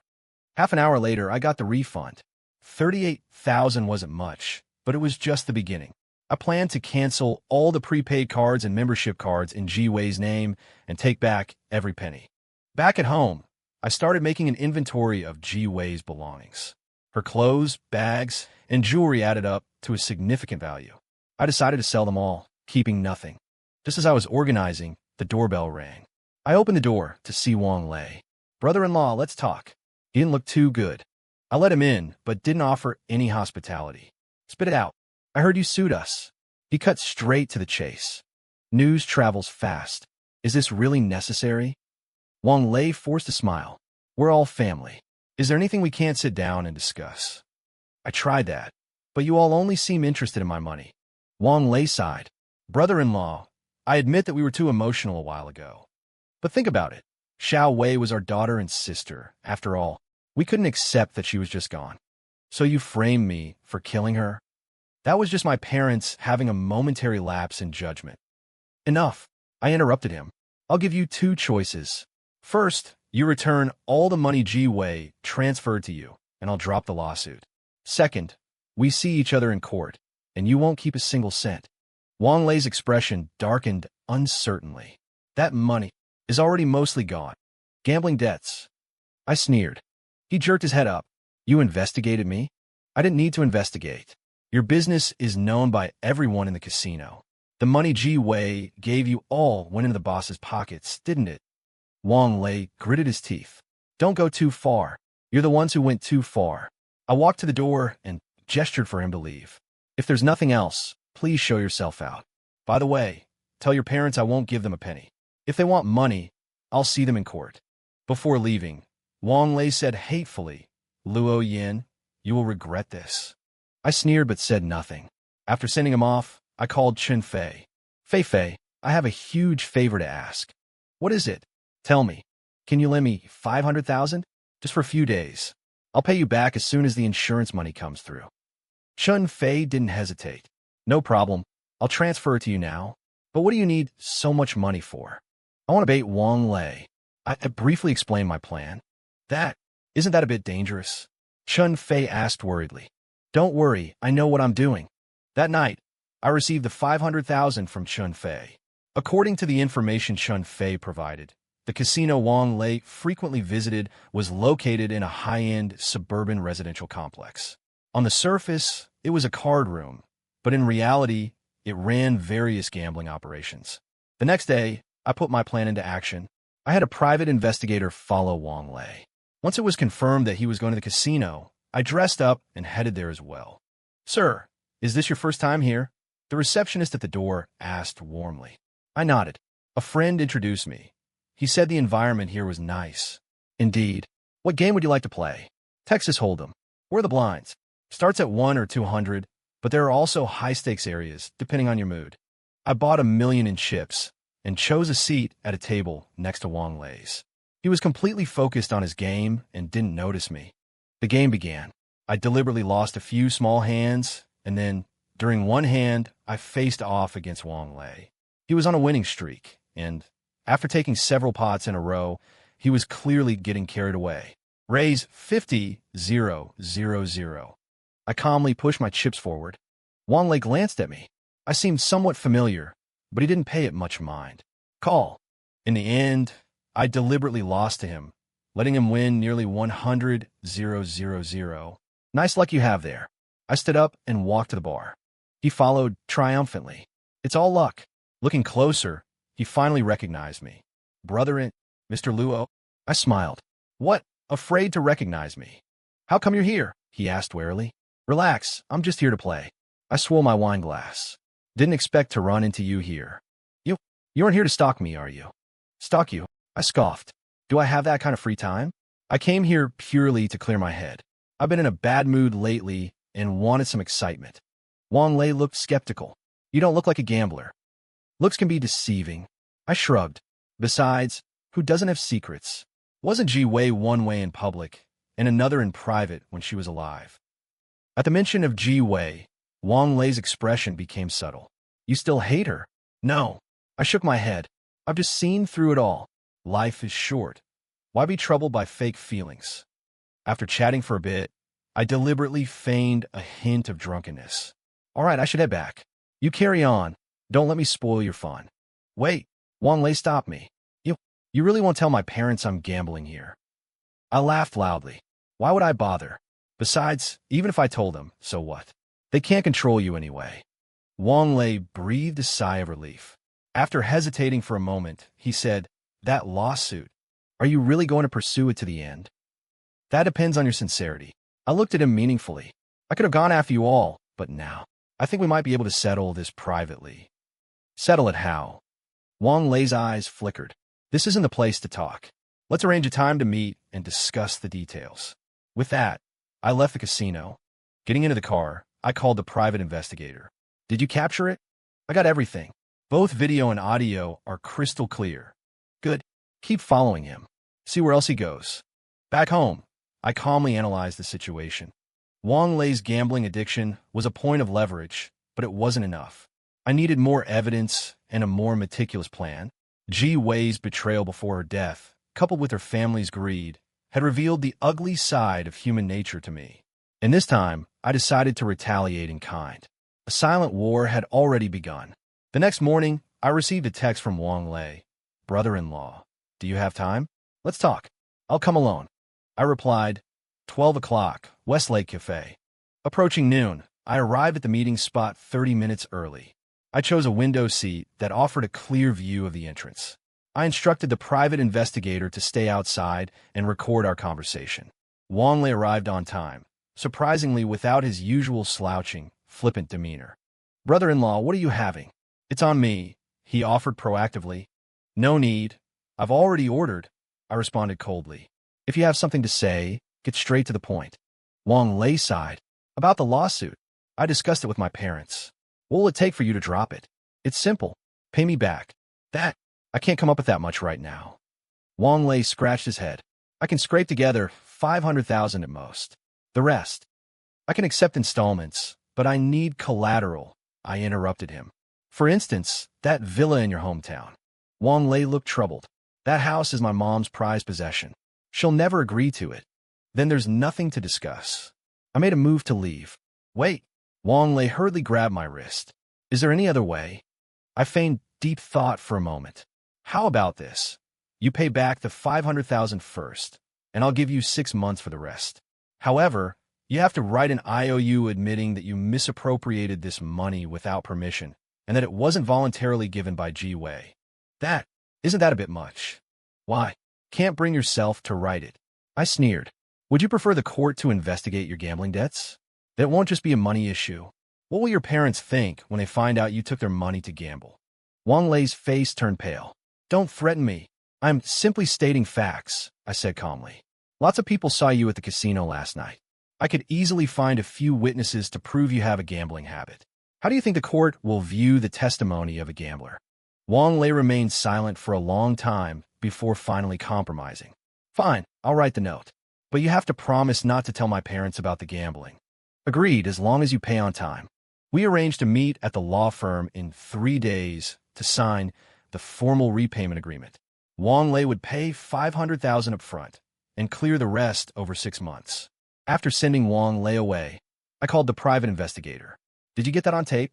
Half an hour later, I got the refund. 38,000 wasn't much, but it was just the beginning. I planned to cancel all the prepaid cards and membership cards in Ji Wei's name and take back every penny. Back at home, I started making an inventory of Ji Wei's belongings. Her clothes, bags, and jewelry added up to a significant value. I decided to sell them all, keeping nothing. Just as I was organizing, the doorbell rang. I opened the door to see Wang Lei. Brother-in-law, let's talk. He didn't look too good. I let him in, but didn't offer any hospitality. Spit it out. I heard you sued us. He cut straight to the chase. News travels fast. Is this really necessary? Wang Lei forced a smile. We're all family. Is there anything we can't sit down and discuss? I tried that, but you all only seem interested in my money. Wang Lei sighed. Brother-in-law, I admit that we were too emotional a while ago. But think about it. Xiao Wei was our daughter and sister. After all, we couldn't accept that she was just gone. So you framed me for killing her? That was just my parents having a momentary lapse in judgment. Enough. I interrupted him. I'll give you two choices. First, you return all the money Ji Wei transferred to you, and I'll drop the lawsuit. Second, we see each other in court, and you won't keep a single cent. Wang Lei's expression darkened uncertainly. That money is already mostly gone. Gambling debts. I sneered. He jerked his head up. You investigated me? I didn't need to investigate. Your business is known by everyone in the casino. The money Ji Wei gave you all went into the boss's pockets, didn't it? Wang Lei gritted his teeth. Don't go too far. You're the ones who went too far. I walked to the door and gestured for him to leave. If there's nothing else, please show yourself out. By the way, tell your parents I won't give them a penny. If they want money, I'll see them in court. Before leaving, Wang Lei said hatefully, Luo Yin, you will regret this. I sneered but said nothing. After sending him off, I called Chen Fei. Fei, I have a huge favor to ask. What is it? Tell me. Can you lend me 500,000? Just for a few days. I'll pay you back as soon as the insurance money comes through. Chen Fei didn't hesitate. No problem. I'll transfer it to you now. But what do you need so much money for? I want to bait Wang Lei. I briefly explained my plan. Isn't that a bit dangerous? Chen Fei asked worriedly. Don't worry, I know what I'm doing. That night, I received the 500,000 from Chen Fei. According to the information Chen Fei provided, the casino Wang Lei frequently visited was located in a high-end suburban residential complex. On the surface, it was a card room, but in reality, it ran various gambling operations. The next day, I put my plan into action. I had a private investigator follow Wang Lei. Once it was confirmed that he was going to the casino, I dressed up and headed there as well. Sir, is this your first time here? The receptionist at the door asked warmly. I nodded. A friend introduced me. He said the environment here was nice. Indeed. What game would you like to play? Texas Hold'em. Where are the blinds? Starts at 1 or 200, but there are also high-stakes areas, depending on your mood. I bought 1,000,000 in chips and chose a seat at a table next to Wang Lei's. He was completely focused on his game and didn't notice me. The game began. I deliberately lost a few small hands, and then, during one hand, I faced off against Wang Lei. He was on a winning streak, and after taking several pots in a row, he was clearly getting carried away. Raise 50-0-0-0. I calmly pushed my chips forward. Wang Lei glanced at me. I seemed somewhat familiar, but he didn't pay it much mind. Call. In the end, I deliberately lost to him, letting him win nearly 100-0-0-0. Nice luck you have there. I stood up and walked to the bar. He followed triumphantly. It's all luck. Looking closer, he finally recognized me. Brother, Mr. Luo? I smiled. What? Afraid to recognize me? How come you're here? He asked warily. Relax, I'm just here to play. I swallowed my wine glass. Didn't expect to run into you here. You aren't here to stalk me, are you? Stalk you? I scoffed. Do I have that kind of free time? I came here purely to clear my head. I've been in a bad mood lately and wanted some excitement. Wang Lei looked skeptical. You don't look like a gambler. Looks can be deceiving. I shrugged. Besides, who doesn't have secrets? Wasn't Ji Wei one way in public and another in private when she was alive? At the mention of Ji Wei, Wang Lei's expression became subtle. You still hate her? No. I shook my head. I've just seen through it all. Life is short. Why be troubled by fake feelings? After chatting for a bit, I deliberately feigned a hint of drunkenness. All right, I should head back. You carry on. Don't let me spoil your fun. Wait, Wang Lei stopped me. You really won't tell my parents I'm gambling here? I laughed loudly. Why would I bother? Besides, even if I told them, so what? They can't control you anyway. Wang Lei breathed a sigh of relief. After hesitating for a moment, he said, That lawsuit, are you really going to pursue it to the end? That depends on your sincerity. I looked at him meaningfully. I could have gone after you all, but now. I think we might be able to settle this privately. Settle it how? Wang Lei's eyes flickered. This isn't the place to talk. Let's arrange a time to meet and discuss the details. With that, I left the casino. Getting into the car, I called the private investigator. Did you capture it? I got everything. Both video and audio are crystal clear. Good. Keep following him. See where else he goes. Back home, I calmly analyzed the situation. Wang Lei's gambling addiction was a point of leverage, but it wasn't enough. I needed more evidence and a more meticulous plan. Ji Wei's betrayal before her death, coupled with her family's greed, had revealed the ugly side of human nature to me. And this time, I decided to retaliate in kind. A silent war had already begun. The next morning, I received a text from Wang Lei. Brother-in-law, do you have time? Let's talk. I'll come alone. I replied, 12 o'clock, Westlake Cafe. Approaching noon, I arrived at the meeting spot 30 minutes early. I chose a window seat that offered a clear view of the entrance. I instructed the private investigator to stay outside and record our conversation. Wang Lei arrived on time, surprisingly without his usual slouching, flippant demeanor. Brother-in-law, what are you having? It's on me, he offered proactively. No need. I've already ordered, I responded coldly. If you have something to say, get straight to the point. Wang Lei sighed. About the lawsuit. I discussed it with my parents. What will it take for you to drop it? It's simple. Pay me back. That, I can't come up with that much right now. Wang Lei scratched his head. I can scrape together 500,000 at most. The rest. I can accept installments, but I need collateral, I interrupted him. For instance, that villa in your hometown. Wang Lei looked troubled. That house is my mom's prized possession. She'll never agree to it. Then there's nothing to discuss. I made a move to leave. Wait. Wang Lei hurriedly grabbed my wrist. Is there any other way? I feigned deep thought for a moment. How about this? You pay back the 500,000 first, and I'll give you 6 months for the rest. However, you have to write an IOU admitting that you misappropriated this money without permission, and that it wasn't voluntarily given by Ji Wei. Isn't that a bit much? Why? Can't bring yourself to write it. I sneered. Would you prefer the court to investigate your gambling debts? That won't just be a money issue. What will your parents think when they find out you took their money to gamble? Wang Lei's face turned pale. Don't threaten me. I'm simply stating facts, I said calmly. Lots of people saw you at the casino last night. I could easily find a few witnesses to prove you have a gambling habit. How do you think the court will view the testimony of a gambler? Wang Lei remained silent for a long time before finally compromising. Fine, I'll write the note. But you have to promise not to tell my parents about the gambling. Agreed, as long as you pay on time. We arranged to meet at the law firm in 3 days to sign the formal repayment agreement. Wang Lei would pay 500,000 up front and clear the rest over 6 months. After sending Wang Lei away, I called the private investigator. Did you get that on tape?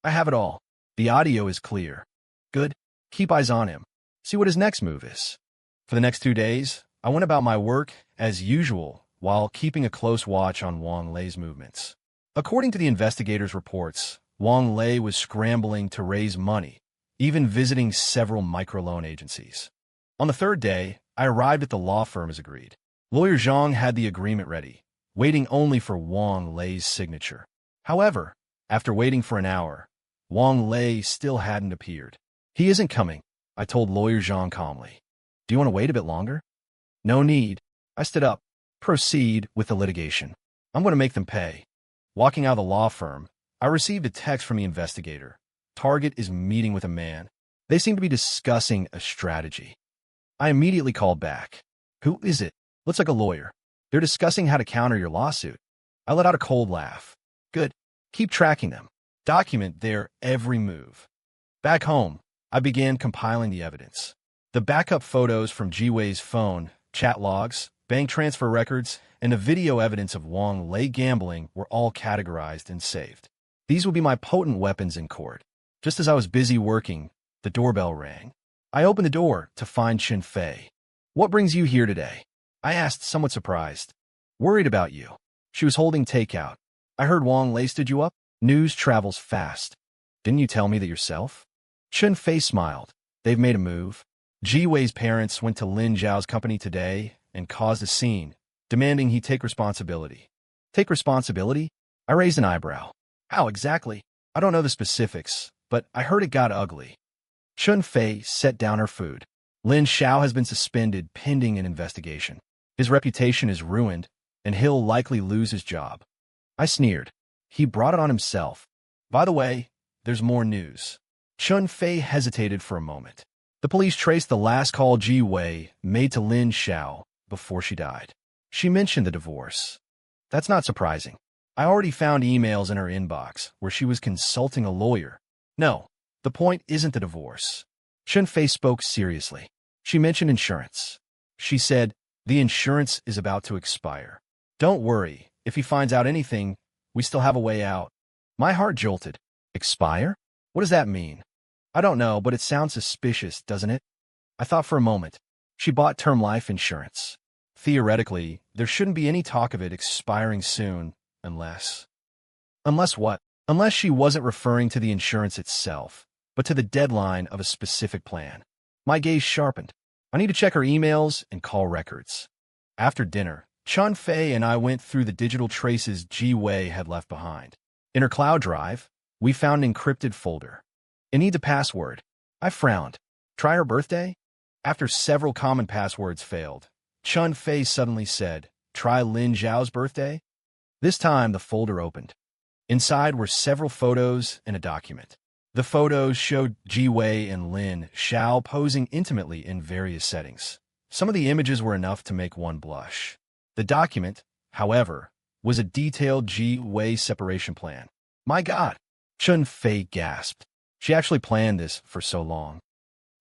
I have it all. The audio is clear. Good. Keep eyes on him. See what his next move is. For the next 2 days, I went about my work as usual while keeping a close watch on Wang Lei's movements. According to the investigators' reports, Wang Lei was scrambling to raise money, even visiting several microloan agencies. On the 3rd day, I arrived at the law firm as agreed. Lawyer Zhang had the agreement ready, waiting only for Wang Lei's signature. However, after waiting for an hour, Wang Lei still hadn't appeared. He isn't coming, I told Lawyer Zhang calmly. Do you want to wait a bit longer? No need. I stood up. Proceed with the litigation. I'm going to make them pay. Walking out of the law firm, I received a text from the investigator. Target is meeting with a man. They seem to be discussing a strategy. I immediately called back. Who is it? Looks like a lawyer. They're discussing how to counter your lawsuit. I let out a cold laugh. Good. Keep tracking them. Document their every move. Back home, I began compiling the evidence. The backup photos from Ji Wei's phone, chat logs, bank transfer records, and the video evidence of Wang Lei gambling were all categorized and saved. These would be my potent weapons in court. Just as I was busy working, the doorbell rang. I opened the door to find Chen Fei. What brings you here today? I asked, somewhat surprised. Worried about you. She was holding takeout. I heard Wang Lei stood you up. News travels fast. Didn't you tell me that yourself? Chen Fei smiled. They've made a move. Ji Wei's parents went to Lin Zhao's company today and caused a scene, demanding he take responsibility. Take responsibility? I raised an eyebrow. How exactly? I don't know the specifics, but I heard it got ugly. Chun Fei set down her food. Lin Xiao has been suspended pending an investigation. His reputation is ruined, and he'll likely lose his job. I sneered. He brought it on himself. By the way, there's more news. Chun Fei hesitated for a moment. The police traced the last call Ji Wei made to Lin Xiao before she died. She mentioned the divorce. That's not surprising. I already found emails in her inbox where she was consulting a lawyer. No, the point isn't the divorce. Chun Fei spoke seriously. She mentioned insurance. She said, the insurance is about to expire. Don't worry, if he finds out anything, we still have a way out. My heart jolted. Expire? What does that mean? I don't know, but it sounds suspicious, doesn't it? I thought for a moment. She bought term life insurance. Theoretically, there shouldn't be any talk of it expiring soon, unless... Unless what? Unless she wasn't referring to the insurance itself, but to the deadline of a specific plan. My gaze sharpened. I need to check her emails and call records. After dinner, Chun Fei and I went through the digital traces Ji Wei had left behind. In her cloud drive, we found an encrypted folder. It needs a password. I frowned. Try her birthday? After several common passwords failed, Chun Fei suddenly said, try Lin Xiao's birthday? This time, the folder opened. Inside were several photos and a document. The photos showed Ji Wei and Lin Xiao posing intimately in various settings. Some of the images were enough to make one blush. The document, however, was a detailed Ji Wei separation plan. My God! Chun Fei gasped. She actually planned this for so long.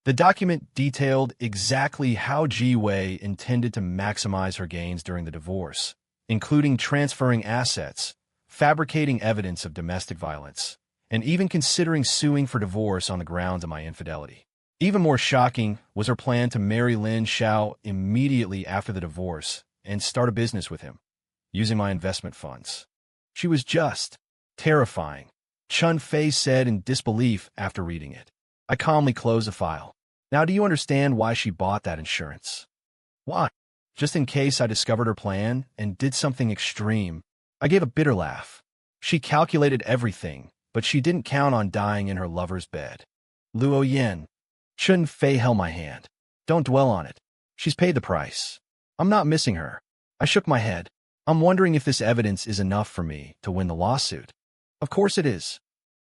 The document detailed exactly how Ji Wei intended to maximize her gains during the divorce, including transferring assets, fabricating evidence of domestic violence, and even considering suing for divorce on the grounds of my infidelity. Even more shocking was her plan to marry Lin Xiao immediately after the divorce and start a business with him, using my investment funds. She was just terrifying, Chun Fei said in disbelief after reading it. I calmly closed the file. Now do you understand why she bought that insurance? Why? Just in case I discovered her plan and did something extreme. I gave a bitter laugh. She calculated everything, but she didn't count on dying in her lover's bed. Luo Yin. Chun Fei held my hand. Don't dwell on it. She's paid the price. I'm not missing her. I shook my head. I'm wondering if this evidence is enough for me to win the lawsuit. Of course it is.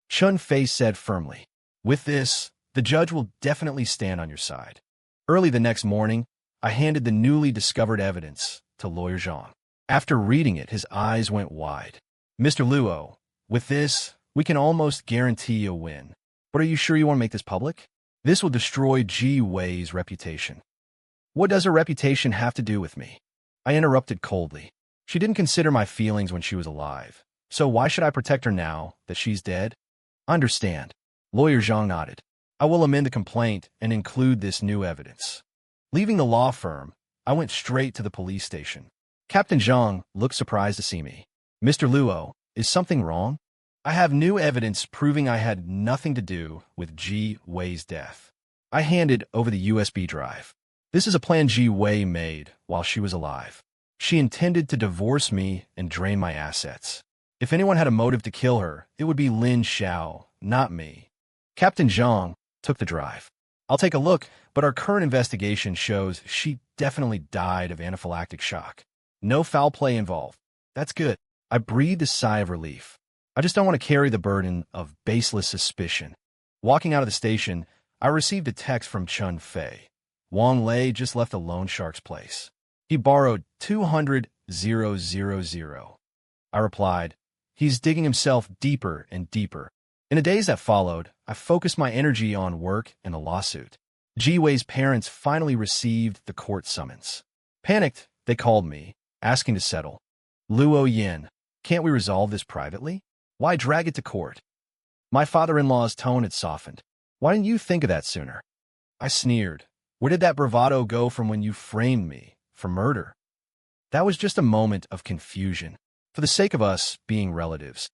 Chun Fei said firmly. With this, the judge will definitely stand on your side. Early the next morning, I handed the newly discovered evidence to Lawyer Zhang. After reading it, his eyes went wide. Mr. Luo, with this, we can almost guarantee a win. But are you sure you want to make this public? This will destroy Ji Wei's reputation. What does her reputation have to do with me? I interrupted coldly. She didn't consider my feelings when she was alive. So why should I protect her now that she's dead? Understand. Lawyer Zhang nodded. I will amend the complaint and include this new evidence. Leaving the law firm, I went straight to the police station. Captain Zhang looked surprised to see me. Mr. Luo, is something wrong? I have new evidence proving I had nothing to do with Ji Wei's death. I handed over the USB drive. This is a plan Ji Wei made while she was alive. She intended to divorce me and drain my assets. If anyone had a motive to kill her, it would be Lin Xiao, not me. Captain Zhang took the drive. I'll take a look, but our current investigation shows she definitely died of anaphylactic shock. No foul play involved. That's good. I breathed a sigh of relief. I just don't want to carry the burden of baseless suspicion. Walking out of the station, I received a text from Chun Fei. Wang Lei just left the loan shark's place. He borrowed 200,000. I replied, he's digging himself deeper and deeper. In the days that followed, I focused my energy on work and the lawsuit. Ji Wei's parents finally received the court summons. Panicked, they called me, asking to settle. Luo Yin, can't we resolve this privately? Why drag it to court? My father-in-law's tone had softened. Why didn't you think of that sooner? I sneered. Where did that bravado go from when you framed me for murder? That was just a moment of confusion, for the sake of us being relatives.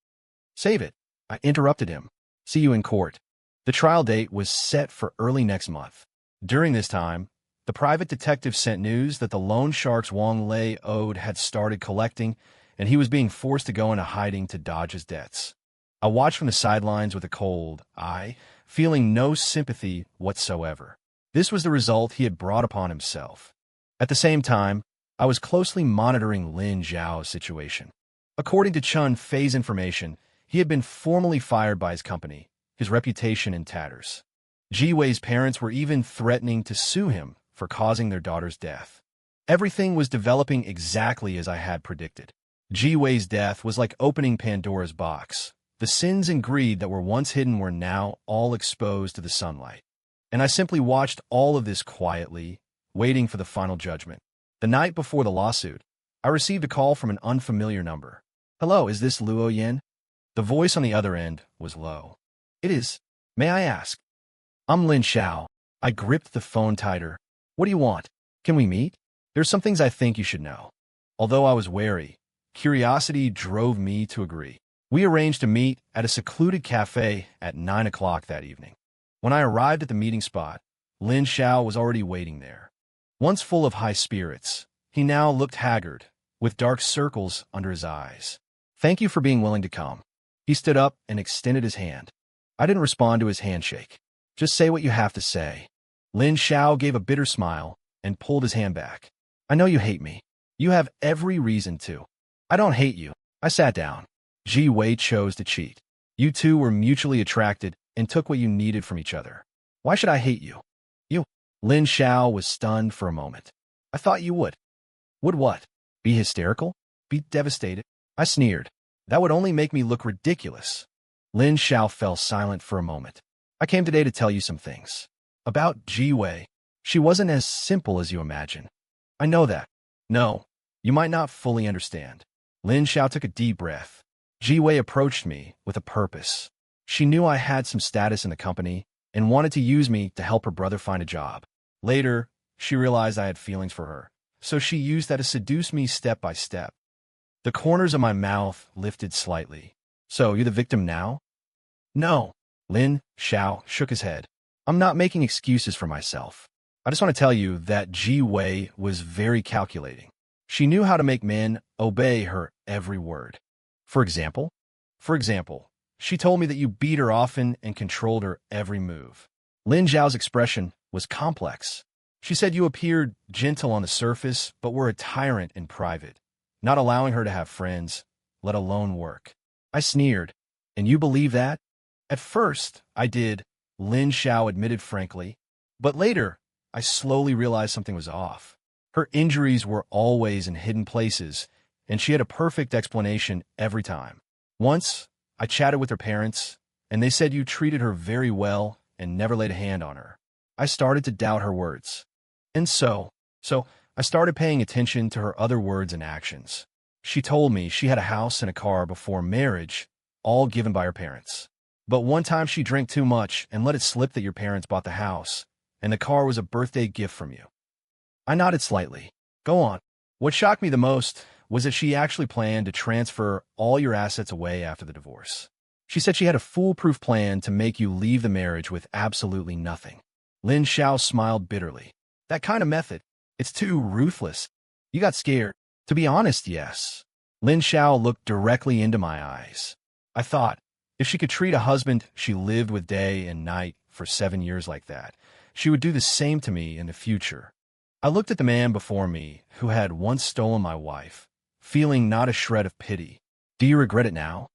Save it. I interrupted him. See you in court. The trial date was set for early next month. During this time, the private detective sent news that the loan sharks Wang Lei owed had started collecting, and he was being forced to go into hiding to dodge his debts. I watched from the sidelines with a cold eye, feeling no sympathy whatsoever. This was the result he had brought upon himself. At the same time, I was closely monitoring Lin Zhao's situation. According to Chun Fei's information, he had been formally fired by his company, his reputation in tatters. Ji Wei's parents were even threatening to sue him for causing their daughter's death. Everything was developing exactly as I had predicted. Ji Wei's death was like opening Pandora's box. The sins and greed that were once hidden were now all exposed to the sunlight. And I simply watched all of this quietly, waiting for the final judgment. The night before the lawsuit, I received a call from an unfamiliar number. "Hello, is this Luo Yin?" The voice on the other end was low. "It is. May I ask?" "I'm Lin Xiao." I gripped the phone tighter. "What do you want? Can we meet? There's some things I think you should know." Although I was wary, curiosity drove me to agree. We arranged to meet at a secluded cafe at 9 o'clock that evening. When I arrived at the meeting spot, Lin Xiao was already waiting there. Once full of high spirits, he now looked haggard, with dark circles under his eyes. "Thank you for being willing to come." He stood up and extended his hand. I didn't respond to his handshake. "Just say what you have to say." Lin Xiao gave a bitter smile and pulled his hand back. "I know you hate me. You have every reason to." "I don't hate you." I sat down. Ji Wei chose to cheat. You two were mutually attracted and took what you needed from each other. Why should I hate you? You. Lin Xiao was stunned for a moment. "I thought you would." "Would what? Be hysterical? Be devastated?" I sneered. "That would only make me look ridiculous." Lin Xiao fell silent for a moment. "I came today to tell you some things. About Ji Wei. She wasn't as simple as you imagine." "I know that." "No, you might not fully understand." Lin Xiao took a deep breath. Ji Wei approached me with a purpose. She knew I had some status in the company and wanted to use me to help her brother find a job. Later, she realized I had feelings for her, so she used that to seduce me step by step. The corners of my mouth lifted slightly. "So, you're the victim now?" "No." Lin Xiao shook his head. "I'm not making excuses for myself. I just want to tell you that Ji Wei was very calculating. She knew how to make men obey her every word. For example, she told me that you beat her often and controlled her every move." Lin Zhao's expression was complex. "She said you appeared gentle on the surface, but were a tyrant in private, not allowing her to have friends, let alone work." I sneered. "And you believe that?" "At first, I did," Lin Xiao admitted frankly. "But later, I slowly realized something was off. Her injuries were always in hidden places, and she had a perfect explanation every time. Once, I chatted with her parents, and they said you treated her very well and never laid a hand on her." I started to doubt her words. And so I started paying attention to her other words and actions. She told me she had a house and a car before marriage, all given by her parents. But one time she drank too much and let it slip that your parents bought the house, and the car was a birthday gift from you. I nodded slightly. "Go on." "What shocked me the most was that she actually planned to transfer all your assets away after the divorce. She said she had a foolproof plan to make you leave the marriage with absolutely nothing." Lin Xiao smiled bitterly. "That kind of method, it's too ruthless. You got scared." "To be honest, yes." Lin Xiao looked directly into my eyes. "I thought, if she could treat a husband she lived with day and night for 7 years like that, she would do the same to me in the future." I looked at the man before me who had once stolen my wife, feeling not a shred of pity. "Do you regret it now?"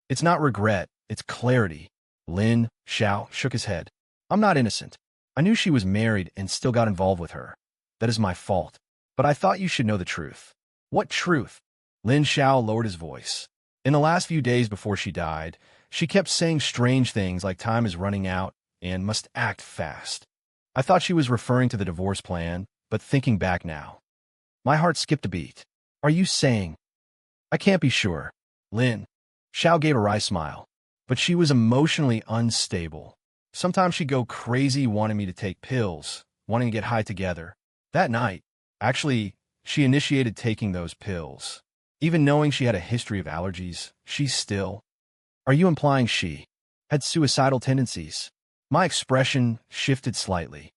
"It's not regret, it's clarity." Lin Xiao shook his head. "I'm not innocent. I knew she was married and still got involved with her. That is my fault. But I thought you should know the truth." "What truth?" Lin Xiao lowered his voice. "In the last few days before she died, she kept saying strange things like time is running out and must act fast. I thought she was referring to the divorce plan, but thinking back now, my heart skipped a beat. Are you saying?" "I can't be sure." Lin Xiao gave a wry smile. "But she was emotionally unstable. Sometimes she'd go crazy wanting me to take pills, wanting to get high together. That night, actually, she initiated taking those pills. Even knowing she had a history of allergies, she still—" "Are you implying she had suicidal tendencies?" My expression shifted slightly.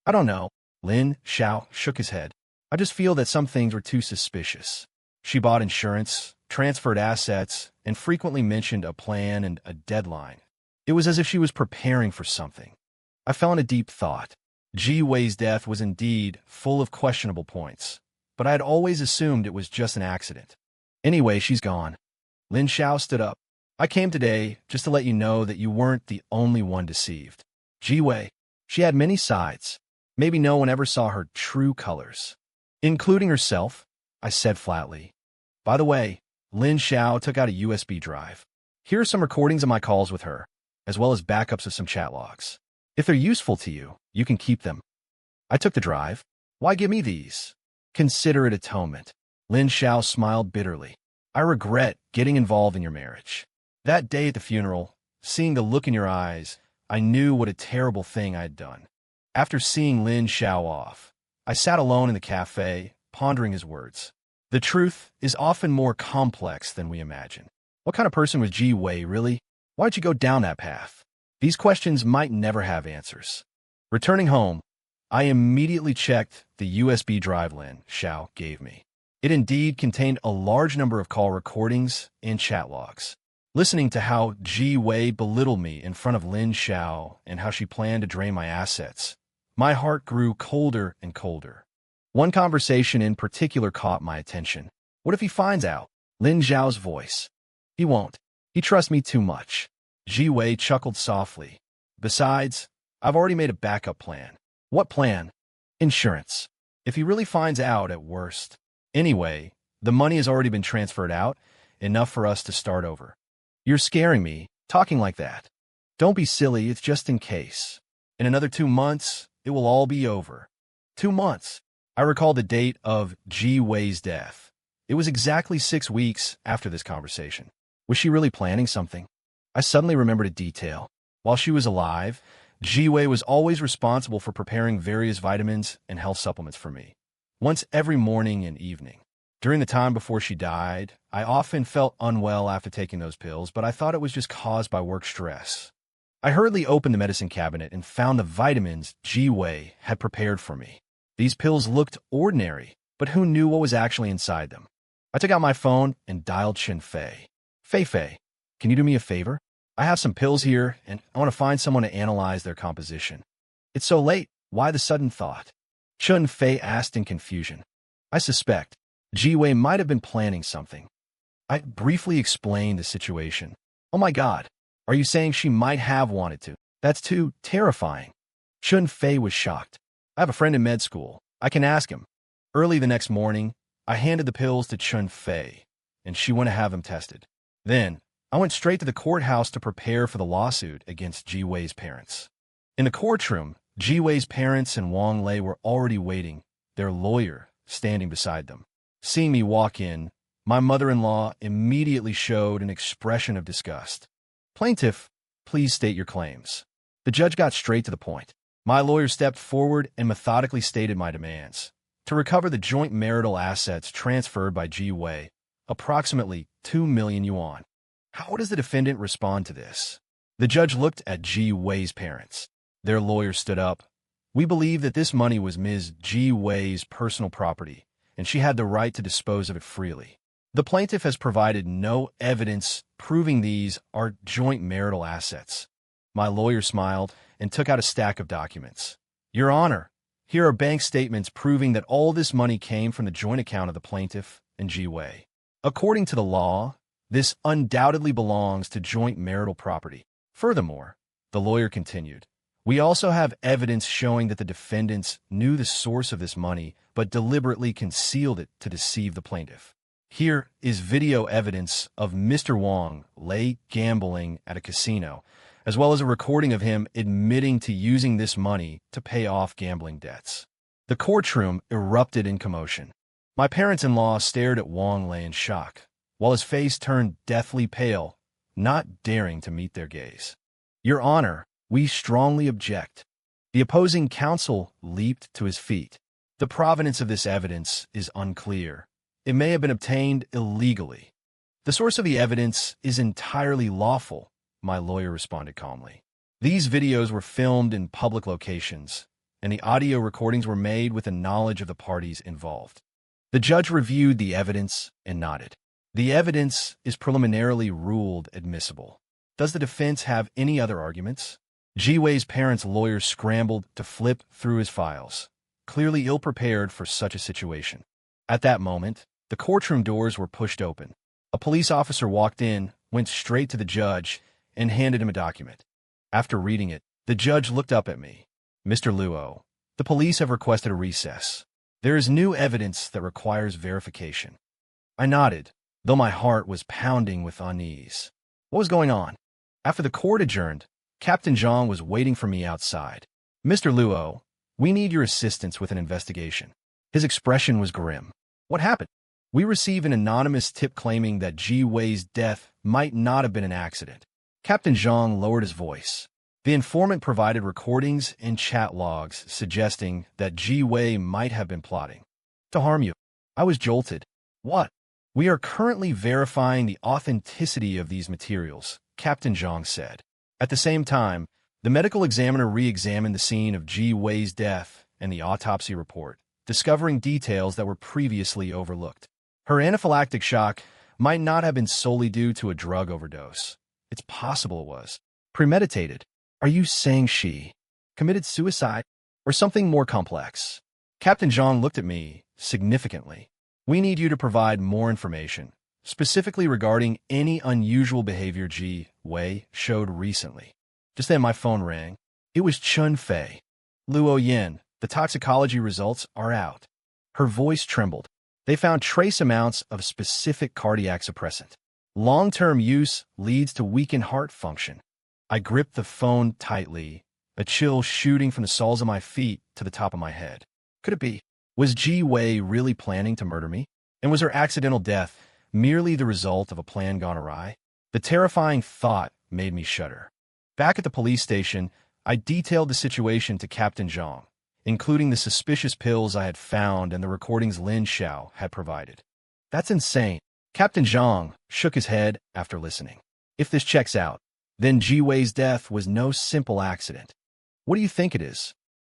"I don't know." Lin Xiao shook his head. "I just feel that some things were too suspicious. She bought insurance, transferred assets, and frequently mentioned a plan and a deadline. It was as if she was preparing for something. I fell into deep thought. Ji Wei's death was indeed full of questionable points, but I had always assumed it was just an accident. Anyway, she's gone. Lin Xiao stood up. I came today just to let you know that you weren't the only one deceived. Ji Wei, she had many sides. Maybe no one ever saw her true colors. Including herself, I said flatly. By the way, Lin Xiao took out a USB drive. Here are some recordings of my calls with her, as well as backups of some chat logs. If they're useful to you, you can keep them. I took the drive. Why give me these? Consider it atonement. Lin Xiao smiled bitterly. I regret getting involved in your marriage. That day at the funeral, seeing the look in your eyes, I knew what a terrible thing I had done. After seeing Lin Xiao off, I sat alone in the cafe, pondering his words. The truth is often more complex than we imagine. What kind of person was Ji Wei, really? Why'd you go down that path? These questions might never have answers. Returning home, I immediately checked the USB drive Lin Xiao gave me. It indeed contained a large number of call recordings and chat logs. Listening to how Ji Wei belittled me in front of Lin Xiao and how she planned to drain my assets, my heart grew colder and colder. One conversation in particular caught my attention. What if he finds out? Lin Xiao's voice. He won't. He trusts me too much. Ji Wei chuckled softly. Besides, I've already made a backup plan. What plan? Insurance. If he really finds out at worst. Anyway, the money has already been transferred out, enough for us to start over. You're scaring me, talking like that. Don't be silly, it's just in case. In another 2 months, it will all be over. 2 months. I recall the date of Ji Wei's death. It was exactly 6 weeks after this conversation. Was she really planning something? I suddenly remembered a detail. While she was alive, Ji Wei was always responsible for preparing various vitamins and health supplements for me, once every morning and evening. During the time before she died, I often felt unwell after taking those pills, but I thought it was just caused by work stress. I hurriedly opened the medicine cabinet and found the vitamins Ji Wei had prepared for me. These pills looked ordinary, but who knew what was actually inside them? I took out my phone and dialed Chen Fei. Fei, can you do me a favor? I have some pills here, and I want to find someone to analyze their composition. It's so late. Why the sudden thought? Chen Fei asked in confusion. I suspect Ji Wei might have been planning something. I briefly explained the situation. Oh my God, are you saying she might have wanted to? That's too terrifying. Chen Fei was shocked. I have a friend in med school. I can ask him. Early the next morning, I handed the pills to Chen Fei, and she went to have them tested. Then, I went straight to the courthouse to prepare for the lawsuit against Ji Wei's parents. In the courtroom, Ji Wei's parents and Wang Lei were already waiting, their lawyer standing beside them. Seeing me walk in, my mother-in-law immediately showed an expression of disgust. Plaintiff, please state your claims. The judge got straight to the point. My lawyer stepped forward and methodically stated my demands. To recover the joint marital assets transferred by Ji Wei, approximately 2 million yuan. How does the defendant respond to this? The judge looked at Ji Wei's parents. Their lawyer stood up. We believe that this money was Ms. Ji Wei's personal property, and she had the right to dispose of it freely. The plaintiff has provided no evidence proving these are joint marital assets. My lawyer smiled and took out a stack of documents. Your Honor, here are bank statements proving that all this money came from the joint account of the plaintiff and Ji Wei. According to the law, this undoubtedly belongs to joint marital property. Furthermore, the lawyer continued, we also have evidence showing that the defendants knew the source of this money but deliberately concealed it to deceive the plaintiff. Here is video evidence of Mr. Wang Lei gambling at a casino, as well as a recording of him admitting to using this money to pay off gambling debts. The courtroom erupted in commotion. My parents-in-law stared at Wang Lei in shock, while his face turned deathly pale, not daring to meet their gaze. Your Honor, we strongly object. The opposing counsel leaped to his feet. The provenance of this evidence is unclear. It may have been obtained illegally. The source of the evidence is entirely lawful, my lawyer responded calmly. These videos were filmed in public locations, and the audio recordings were made with the knowledge of the parties involved. The judge reviewed the evidence and nodded. The evidence is preliminarily ruled admissible. Does the defense have any other arguments? Ji-Wei's parents' lawyers scrambled to flip through his files, clearly ill-prepared for such a situation. At that moment, the courtroom doors were pushed open. A police officer walked in, went straight to the judge, and handed him a document. After reading it, the judge looked up at me. "Mr. Luo, the police have requested a recess. There is new evidence that requires verification." I nodded, though my heart was pounding with unease. What was going on? After the court adjourned, Captain Zhang was waiting for me outside. "Mr. Luo, we need your assistance with an investigation." His expression was grim. "What happened?" "We received an anonymous tip claiming that Ji-Wei's death might not have been an accident." Captain Zhang lowered his voice. The informant provided recordings and chat logs suggesting that Ji-Wei might have been plotting to harm you. I was jolted. "What?" "We are currently verifying the authenticity of these materials," Captain Zhang said. At the same time, the medical examiner re-examined the scene of Ji-Wei's death and the autopsy report, discovering details that were previously overlooked. Her anaphylactic shock might not have been solely due to a drug overdose. It's possible it was premeditated. "Are you saying she committed suicide or something more complex?" Captain Zhang looked at me significantly. "We need you to provide more information, specifically regarding any unusual behavior Ji-Wei showed recently." Just then my phone rang. It was Chun Fei. "Luo Yin, the toxicology results are out." Her voice trembled. "They found trace amounts of a specific cardiac suppressant. Long-term use leads to weakened heart function." I gripped the phone tightly, a chill shooting from the soles of my feet to the top of my head. Could it be? Was Ji-Wei really planning to murder me? And was her accidental death merely the result of a plan gone awry? The terrifying thought made me shudder. Back at the police station, I detailed the situation to Captain Zhang, including the suspicious pills I had found and the recordings Lin Xiao had provided. "That's insane." Captain Zhang shook his head after listening. "If this checks out, then Ji-Wei's death was no simple accident." "What do you think it is?"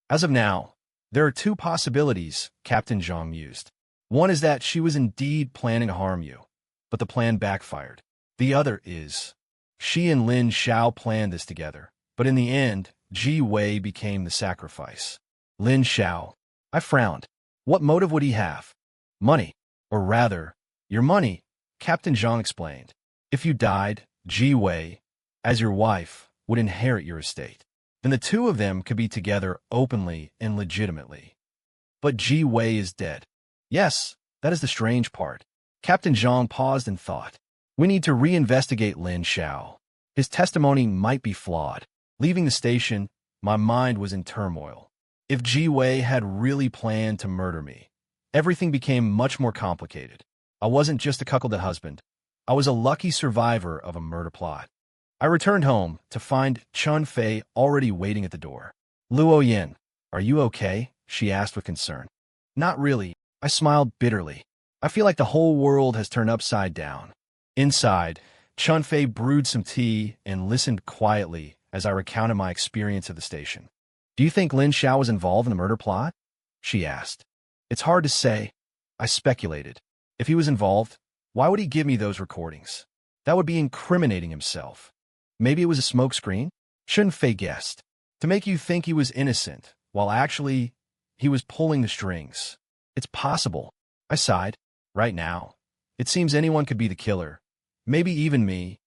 "As of now, there are two possibilities," Captain Zhang mused. "One is that she was indeed planning to harm you, but the plan backfired. The other is she and Lin Xiao planned this together, but in the end, Ji-Wei became the sacrifice." "Lin Xiao." I frowned. "What motive would he have?" "Money. Or rather, your money," Captain Zhang explained. "If you died, Ji-Wei, as your wife, would inherit your estate. Then the two of them could be together openly and legitimately. But Ji-Wei is dead." "Yes, that is the strange part." Captain Zhang paused and thought. "We need to reinvestigate Lin Xiao. His testimony might be flawed." Leaving the station, my mind was in turmoil. If Ji-Wei had really planned to murder me, everything became much more complicated. I wasn't just a cuckolded husband. I was a lucky survivor of a murder plot. I returned home to find Chun Fei already waiting at the door. "Luo Yin, are you okay?" she asked with concern. "Not really." I smiled bitterly. "I feel like the whole world has turned upside down." Inside, Chun Fei brewed some tea and listened quietly as I recounted my experience at the station. "Do you think Lin Xiao was involved in the murder plot?" she asked. "It's hard to say." I speculated. If he was involved, why would he give me those recordings? That would be incriminating himself. Maybe it was a smokescreen? Chun Fei guessed. To make you think he was innocent, while actually he was pulling the strings. It's possible. I sighed. Right now, it seems anyone could be the killer. Maybe even me.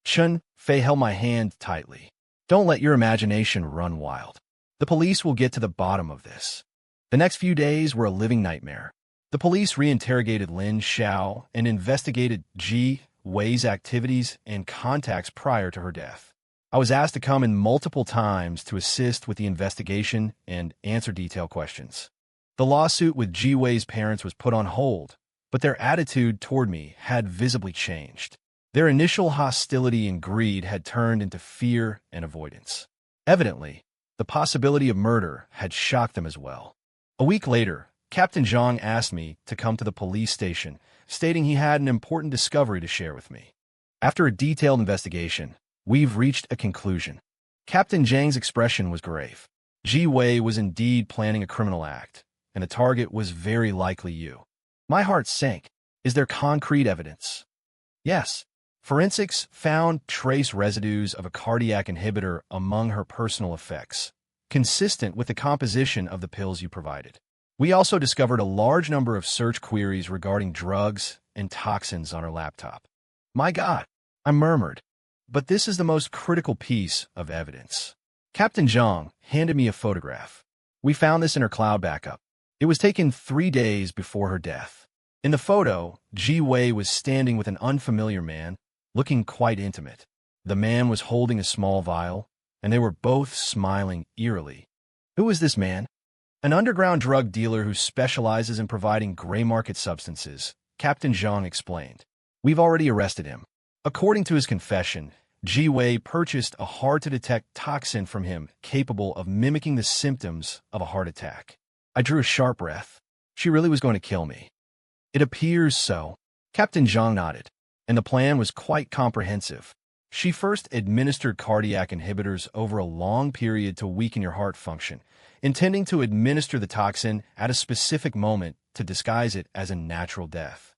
Chun Fei held my hand tightly. "Don't let your imagination run wild. The police will get to the bottom of this." The next few days were a living nightmare. The police reinterrogated Lin Xiao and investigated Ji-Wei's activities and contacts prior to her death. I was asked to come in multiple times to assist with the investigation and answer detailed questions. The lawsuit with Ji-Wei's parents was put on hold, but their attitude toward me had visibly changed. Their initial hostility and greed had turned into fear and avoidance. Evidently, the possibility of murder had shocked them as well. A week later, Captain Zhang asked me to come to the police station, stating he had an important discovery to share with me. After a detailed investigation, we've reached a conclusion. Captain Zhang's expression was grave. Ji-Wei was indeed planning a criminal act, and the target was very likely you. My heart sank. Is there concrete evidence? Yes. Forensics found trace residues of a cardiac inhibitor among her personal effects, consistent with the composition of the pills you provided. We also discovered a large number of search queries regarding drugs and toxins on her laptop. My God, I murmured. But this is the most critical piece of evidence. Captain Zhang handed me a photograph. We found this in her cloud backup. It was taken 3 days before her death. In the photo, Ji Wei was standing with an unfamiliar man, looking quite intimate. The man was holding a small vial, and they were both smiling eerily. Who is this man? An underground drug dealer who specializes in providing gray market substances, Captain Zhang explained. We've already arrested him. According to his confession, Ji Wei purchased a hard-to-detect toxin from him capable of mimicking the symptoms of a heart attack. I drew a sharp breath. She really was going to kill me. It appears so. Captain Zhang nodded, and the plan was quite comprehensive. She first administered cardiac inhibitors over a long period to weaken your heart function, intending to administer the toxin at a specific moment to disguise it as a natural death.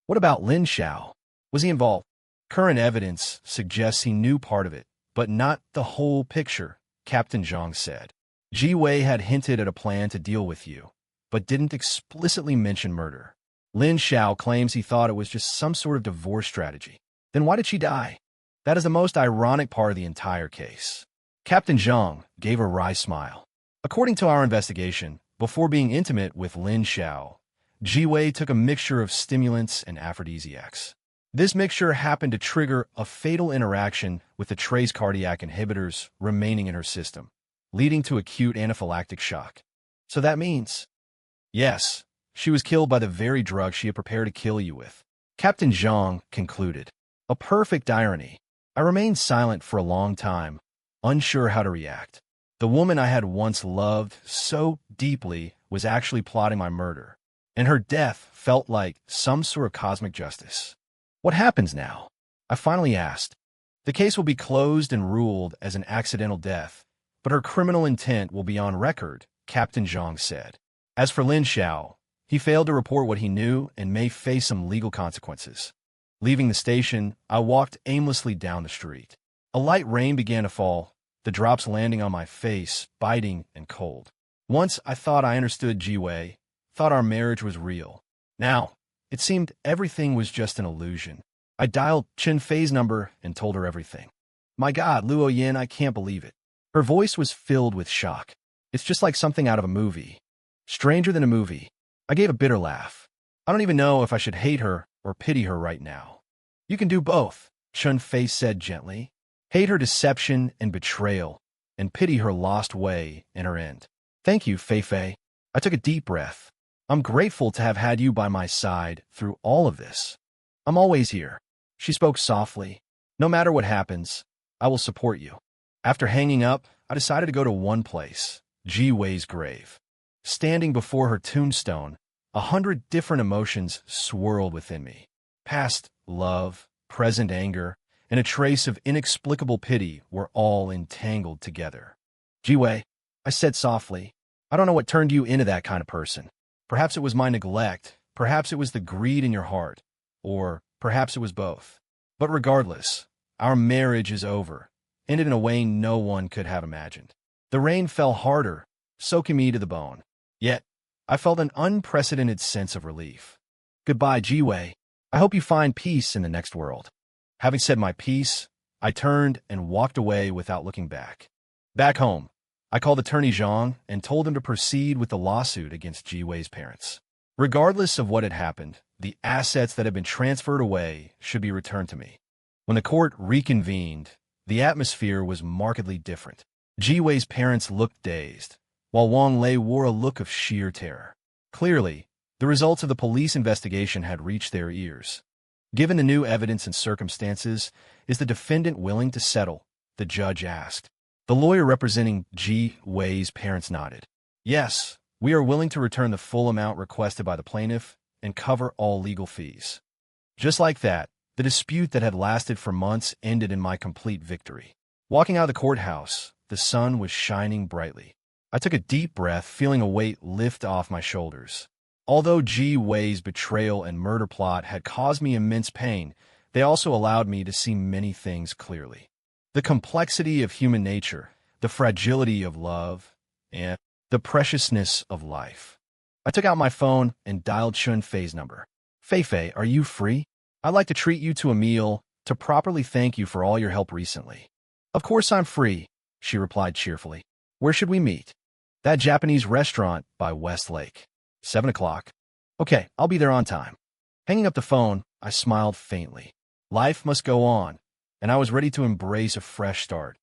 What about Lin Xiao? Was he involved? Current evidence suggests he knew part of it, but not the whole picture, Captain Zhang said. Ji Wei had hinted at a plan to deal with you, but didn't explicitly mention murder. Lin Xiao claims he thought it was just some sort of divorce strategy. Then why did she die? That is the most ironic part of the entire case. Captain Zhang gave a wry smile. According to our investigation, before being intimate with Lin Xiao, Ji Wei took a mixture of stimulants and aphrodisiacs. This mixture happened to trigger a fatal interaction with the trace cardiac inhibitors remaining in her system, leading to acute anaphylactic shock. So that means, yes, she was killed by the very drug she had prepared to kill you with. Captain Zhang concluded. A perfect irony. I remained silent for a long time, unsure how to react. The woman I had once loved so deeply was actually plotting my murder, and her death felt like some sort of cosmic justice. What happens now? I finally asked. The case will be closed and ruled as an accidental death, but her criminal intent will be on record, Captain Zhang said. As for Lin Xiao, he failed to report what he knew and may face some legal consequences. Leaving the station, I walked aimlessly down the street. A light rain began to fall, the drops landing on my face, biting and cold. Once I thought I understood Ji Wei, thought our marriage was real. Now, it seemed everything was just an illusion. I dialed Chen Fei's number and told her everything. My God, Luo Yin, I can't believe it. Her voice was filled with shock. It's just like something out of a movie. Stranger than a movie. I gave a bitter laugh. I don't even know if I should hate her or pity her right now. You can do both, Chen Fei said gently. Hate her deception and betrayal, and pity her lost way and her end. Thank you, Fei Fei. I took a deep breath. I'm grateful to have had you by my side through all of this. I'm always here. She spoke softly. No matter what happens, I will support you. After hanging up, I decided to go to one place, Ji Wei's grave. Standing before her tombstone, 100 different emotions swirled within me. Past love, present anger, and a trace of inexplicable pity were all entangled together. Ji Wei, I said softly, I don't know what turned you into that kind of person. Perhaps it was my neglect, perhaps it was the greed in your heart, or perhaps it was both. But regardless, our marriage is over, ended in a way no one could have imagined. The rain fell harder, soaking me to the bone. Yet, I felt an unprecedented sense of relief. Goodbye, Ji Wei. I hope you find peace in the next world. Having said my piece, I turned and walked away without looking back. Back home, I called Attorney Zhang and told him to proceed with the lawsuit against Ji Wei's parents. Regardless of what had happened, the assets that had been transferred away should be returned to me. When the court reconvened, the atmosphere was markedly different. Ji Wei's parents looked dazed, while Wang Lei wore a look of sheer terror. Clearly, the results of the police investigation had reached their ears. Given the new evidence and circumstances, is the defendant willing to settle? The judge asked. The lawyer representing Ji Wei's parents nodded. Yes, we are willing to return the full amount requested by the plaintiff and cover all legal fees. Just like that, the dispute that had lasted for months ended in my complete victory. Walking out of the courthouse, the sun was shining brightly. I took a deep breath, feeling a weight lift off my shoulders. Although Ji Wei's betrayal and murder plot had caused me immense pain, They also allowed me to see many things clearly. The complexity of human nature, the fragility of love, and the preciousness of life. I took out my phone and dialed Chun Fei's number. Fei, are you free? I'd like to treat you to a meal to properly thank you for all your help recently. Of course I'm free, she replied cheerfully. Where should we meet? That Japanese restaurant by West Lake. 7 o'clock. Okay, I'll be there on time. Hanging up the phone, I smiled faintly. Life must go on, and I was ready to embrace a fresh start.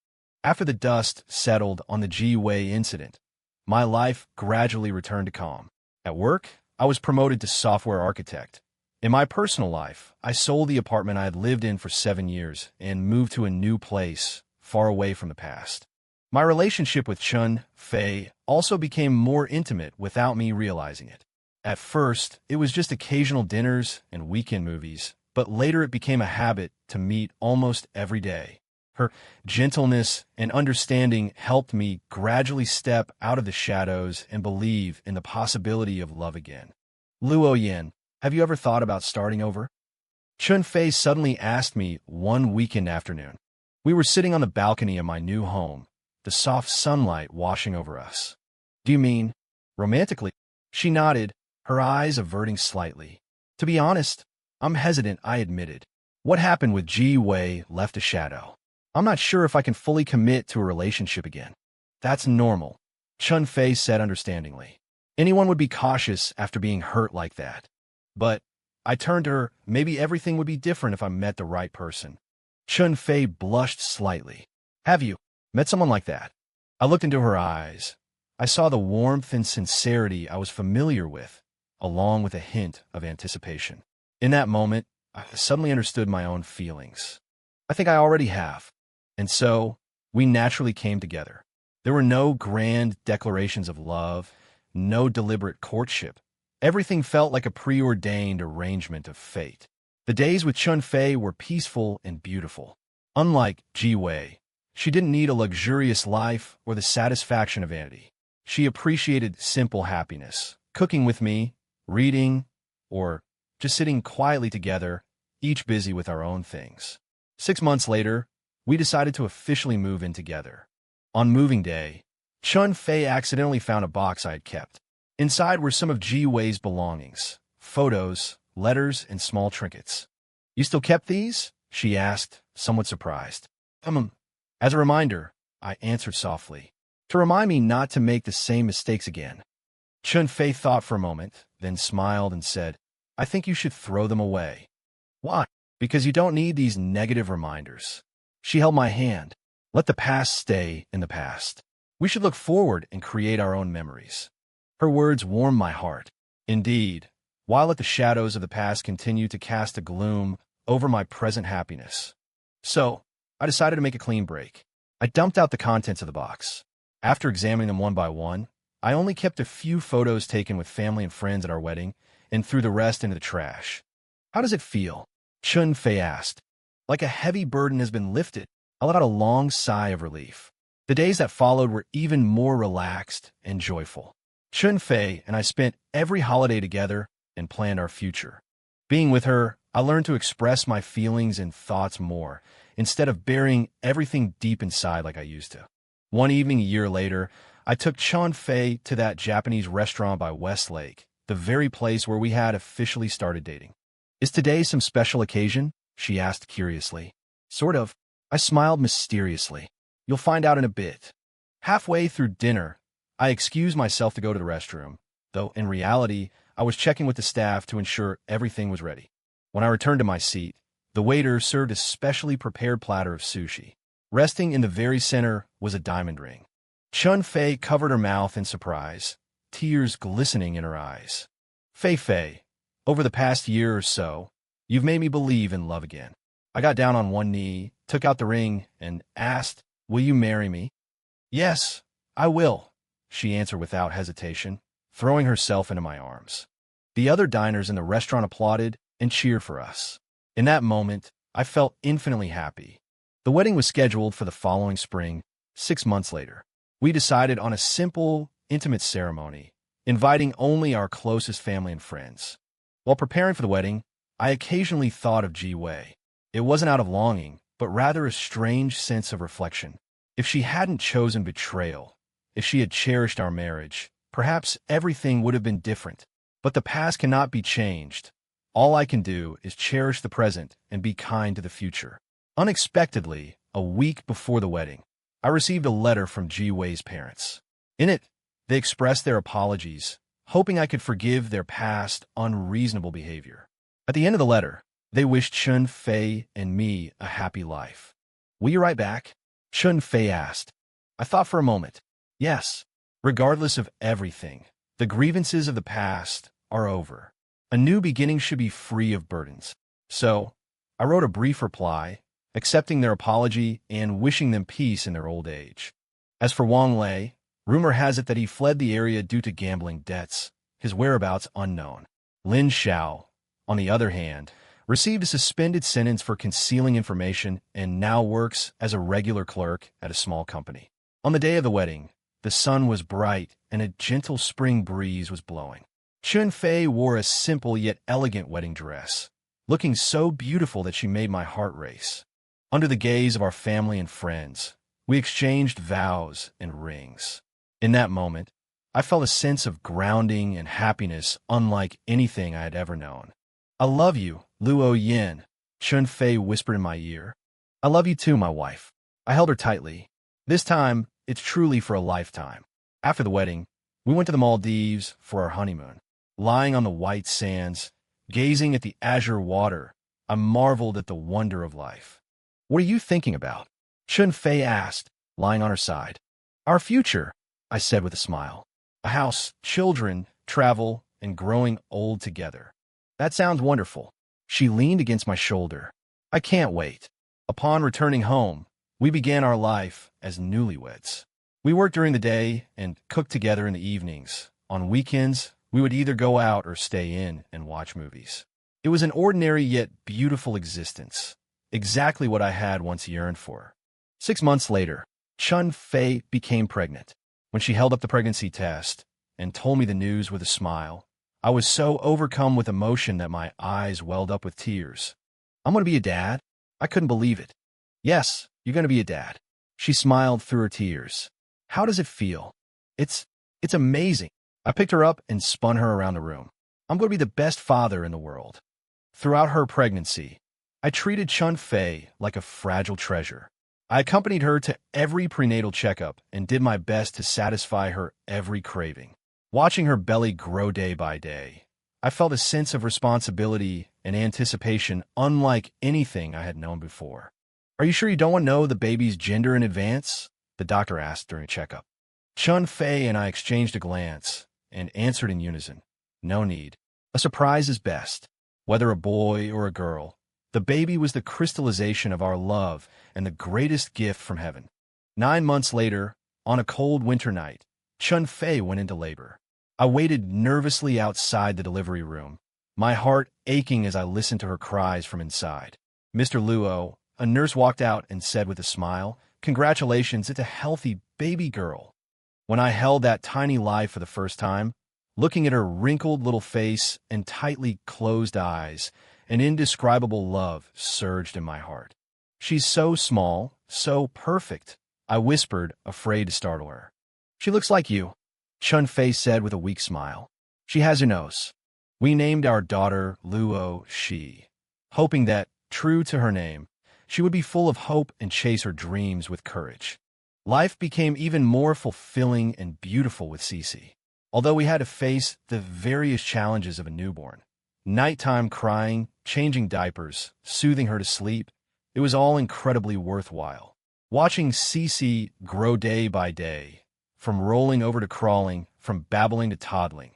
After the dust settled on the G-Way incident, my life gradually returned to calm. At work, I was promoted to software architect. In my personal life, I sold the apartment I had lived in for 7 years and moved to a new place, far away from the past. My relationship with Chun Fei also became more intimate without me realizing it. At first, it was just occasional dinners and weekend movies, but later it became a habit to meet almost every day. Her gentleness and understanding helped me gradually step out of the shadows and believe in the possibility of love again. Luo Yin, have you ever thought about starting over? Chun Fei suddenly asked me one weekend afternoon. We were sitting on the balcony of my new home, the soft sunlight washing over us. Do you mean romantically? She nodded, her eyes averting slightly. To be honest, I'm hesitant, I admitted. What happened with Ji Wei left a shadow. I'm not sure if I can fully commit to a relationship again. That's normal, Chun Fei said understandingly. Anyone would be cautious after being hurt like that. But I turned to her, maybe everything would be different if I met the right person. Chun Fei blushed slightly. Have you met someone like that? I looked into her eyes. I saw the warmth and sincerity I was familiar with, along with a hint of anticipation. In that moment, I suddenly understood my own feelings. I think I already have. And so, we naturally came together. There were no grand declarations of love, no deliberate courtship. Everything felt like a preordained arrangement of fate. The days with Chun Fei were peaceful and beautiful. Unlike Ji Wei, she didn't need a luxurious life or the satisfaction of vanity. She appreciated simple happiness, cooking with me, reading, or just sitting quietly together, each busy with our own things. 6 months later, we decided to officially move in together. On moving day, Chun Fei accidentally found a box I had kept. Inside were some of Ji Wei's belongings, photos, letters, and small trinkets. You still kept these? She asked, somewhat surprised. As a reminder, I answered softly, to remind me not to make the same mistakes again. Chun Fei thought for a moment, then smiled and said, I think you should throw them away. Why? Because you don't need these negative reminders. She held my hand. Let the past stay in the past. We should look forward and create our own memories. Her words warmed my heart. Indeed, while let the shadows of the past continue to cast a gloom over my present happiness. So, I decided to make a clean break. I dumped out the contents of the box. After examining them one by one, I only kept a few photos taken with family and friends at our wedding and threw the rest into the trash. How does it feel? Chun Fei asked. Like a heavy burden has been lifted. I let out a long sigh of relief. The days that followed were even more relaxed and joyful. Chun Fei and I spent every holiday together and planned our future. Being with her, I learned to express my feelings and thoughts more, instead of burying everything deep inside like I used to. One evening a year later, I took Chun Fei to that Japanese restaurant by West Lake, the very place where we had officially started dating. Is today some special occasion? She asked curiously. Sort of. I smiled mysteriously. You'll find out in a bit. Halfway through dinner, I excused myself to go to the restroom, though in reality, I was checking with the staff to ensure everything was ready. When I returned to my seat, the waiter served a specially prepared platter of sushi. Resting in the very center was a diamond ring. Chun Fei covered her mouth in surprise, tears glistening in her eyes. Fei, over the past year or so, you've made me believe in love again. I got down on one knee, took out the ring, and asked, will you marry me? Yes, I will, she answered without hesitation, throwing herself into my arms. The other diners in the restaurant applauded and cheered for us. In that moment, I felt infinitely happy. The wedding was scheduled for the following spring, 6 months later. We decided on a simple, intimate ceremony, inviting only our closest family and friends. While preparing for the wedding, I occasionally thought of Ji Wei. It wasn't out of longing, but rather a strange sense of reflection. If she hadn't chosen betrayal, if she had cherished our marriage, perhaps everything would have been different. But the past cannot be changed. All I can do is cherish the present and be kind to the future. Unexpectedly, a week before the wedding, I received a letter from Ji Wei's parents. In it, they expressed their apologies, hoping I could forgive their past unreasonable behavior. At the end of the letter, they wished Chun Fei and me a happy life. "Will you write back?" Chun Fei asked. I thought for a moment. Yes, regardless of everything, the grievances of the past are over. A new beginning should be free of burdens. So, I wrote a brief reply, accepting their apology and wishing them peace in their old age. As for Wang Lei, rumor has it that he fled the area due to gambling debts, his whereabouts unknown. Lin Xiao, on the other hand, received a suspended sentence for concealing information and now works as a regular clerk at a small company. On the day of the wedding, the sun was bright and a gentle spring breeze was blowing. Chun Fei wore a simple yet elegant wedding dress, looking so beautiful that she made my heart race. Under the gaze of our family and friends, we exchanged vows and rings. In that moment, I felt a sense of grounding and happiness unlike anything I had ever known. "I love you, Luo Yin," Chun Fei whispered in my ear. "I love you too, my wife." I held her tightly. This time, it's truly for a lifetime. After the wedding, we went to the Maldives for our honeymoon. Lying on the white sands, gazing at the azure water, I marveled at the wonder of life. "What are you thinking about?" Chun Fei asked, lying on her side. "Our future," I said with a smile. "A house, children, travel, and growing old together." "That sounds wonderful." She leaned against my shoulder. "I can't wait." Upon returning home, we began our life as newlyweds. We worked during the day and cooked together in the evenings. On weekends, we would either go out or stay in and watch movies. It was an ordinary yet beautiful existence, exactly what I had once yearned for. 6 months later, Chun Fei became pregnant. When she held up the pregnancy test and told me the news with a smile, I was so overcome with emotion that my eyes welled up with tears. "I'm going to be a dad?" I couldn't believe it. "Yes, you're going to be a dad." She smiled through her tears. "How does it feel?" It's amazing." I picked her up and spun her around the room. "I'm going to be the best father in the world." Throughout her pregnancy, I treated Chun Fei like a fragile treasure. I accompanied her to every prenatal checkup and did my best to satisfy her every craving. Watching her belly grow day by day, I felt a sense of responsibility and anticipation unlike anything I had known before. "Are you sure you don't want to know the baby's gender in advance?" the doctor asked during a checkup. Chun Fei and I exchanged a glance and answered in unison, "No need. A surprise is best." Whether a boy or a girl, the baby was the crystallization of our love and the greatest gift from heaven. 9 months later, on a cold winter night, Chun Fei went into labor. I waited nervously outside the delivery room, my heart aching as I listened to her cries from inside. "Mr. Luo," a nurse walked out and said with a smile, "Congratulations, it's a healthy baby girl." When I held that tiny life for the first time, looking at her wrinkled little face and tightly closed eyes, an indescribable love surged in my heart. "She's so small, so perfect," I whispered, afraid to startle her. "She looks like you," Chun Fei said with a weak smile. "She has your nose." We named our daughter Luo Shi, hoping that, true to her name, she would be full of hope and chase her dreams with courage. Life became even more fulfilling and beautiful with Cece. Although we had to face the various challenges of a newborn, nighttime crying, changing diapers, soothing her to sleep, it was all incredibly worthwhile. Watching Cece grow day by day, from rolling over to crawling, from babbling to toddling,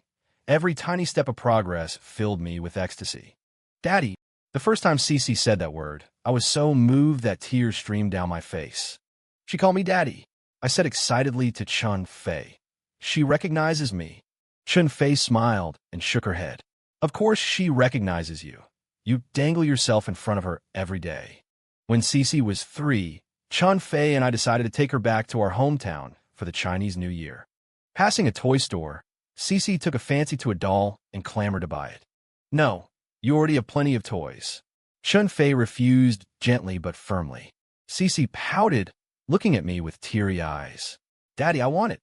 every tiny step of progress filled me with ecstasy. "Daddy," the first time Cece said that word, I was so moved that tears streamed down my face. "She called me Daddy," I said excitedly to Chun Fei. "She recognizes me." Chun Fei smiled and shook her head. "Of course she recognizes you. You dangle yourself in front of her every day." When Cece was 3, Chun Fei and I decided to take her back to our hometown for the Chinese New Year. Passing a toy store, Cece took a fancy to a doll and clamored to buy it. "No, you already have plenty of toys." Chun Fei refused gently but firmly. Cece pouted, looking at me with teary eyes. Daddy, I want it.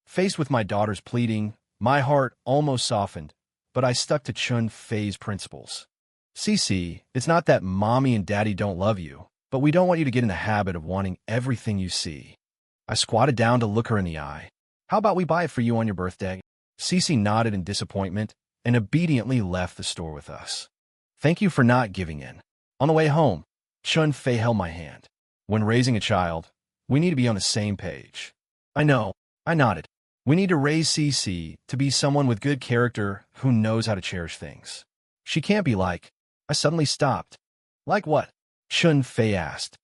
Faced with my daughter's pleading, my heart almost softened, but I stuck to Chun Fei's principles. Cece, it's not that mommy and daddy don't love you, but we don't want you to get in the habit of wanting everything you see. I squatted down to look her in the eye. How about we buy it for you on your birthday? Cece nodded in disappointment and obediently left the store with us. Thank you for not giving in. On the way home, Chun Fei held my hand. When raising a child, we need to be on the same page. I know, I nodded. We need to raise Cece to be someone with good character who knows how to cherish things. She can't be like... I suddenly stopped. Like what? Chun Fei asked.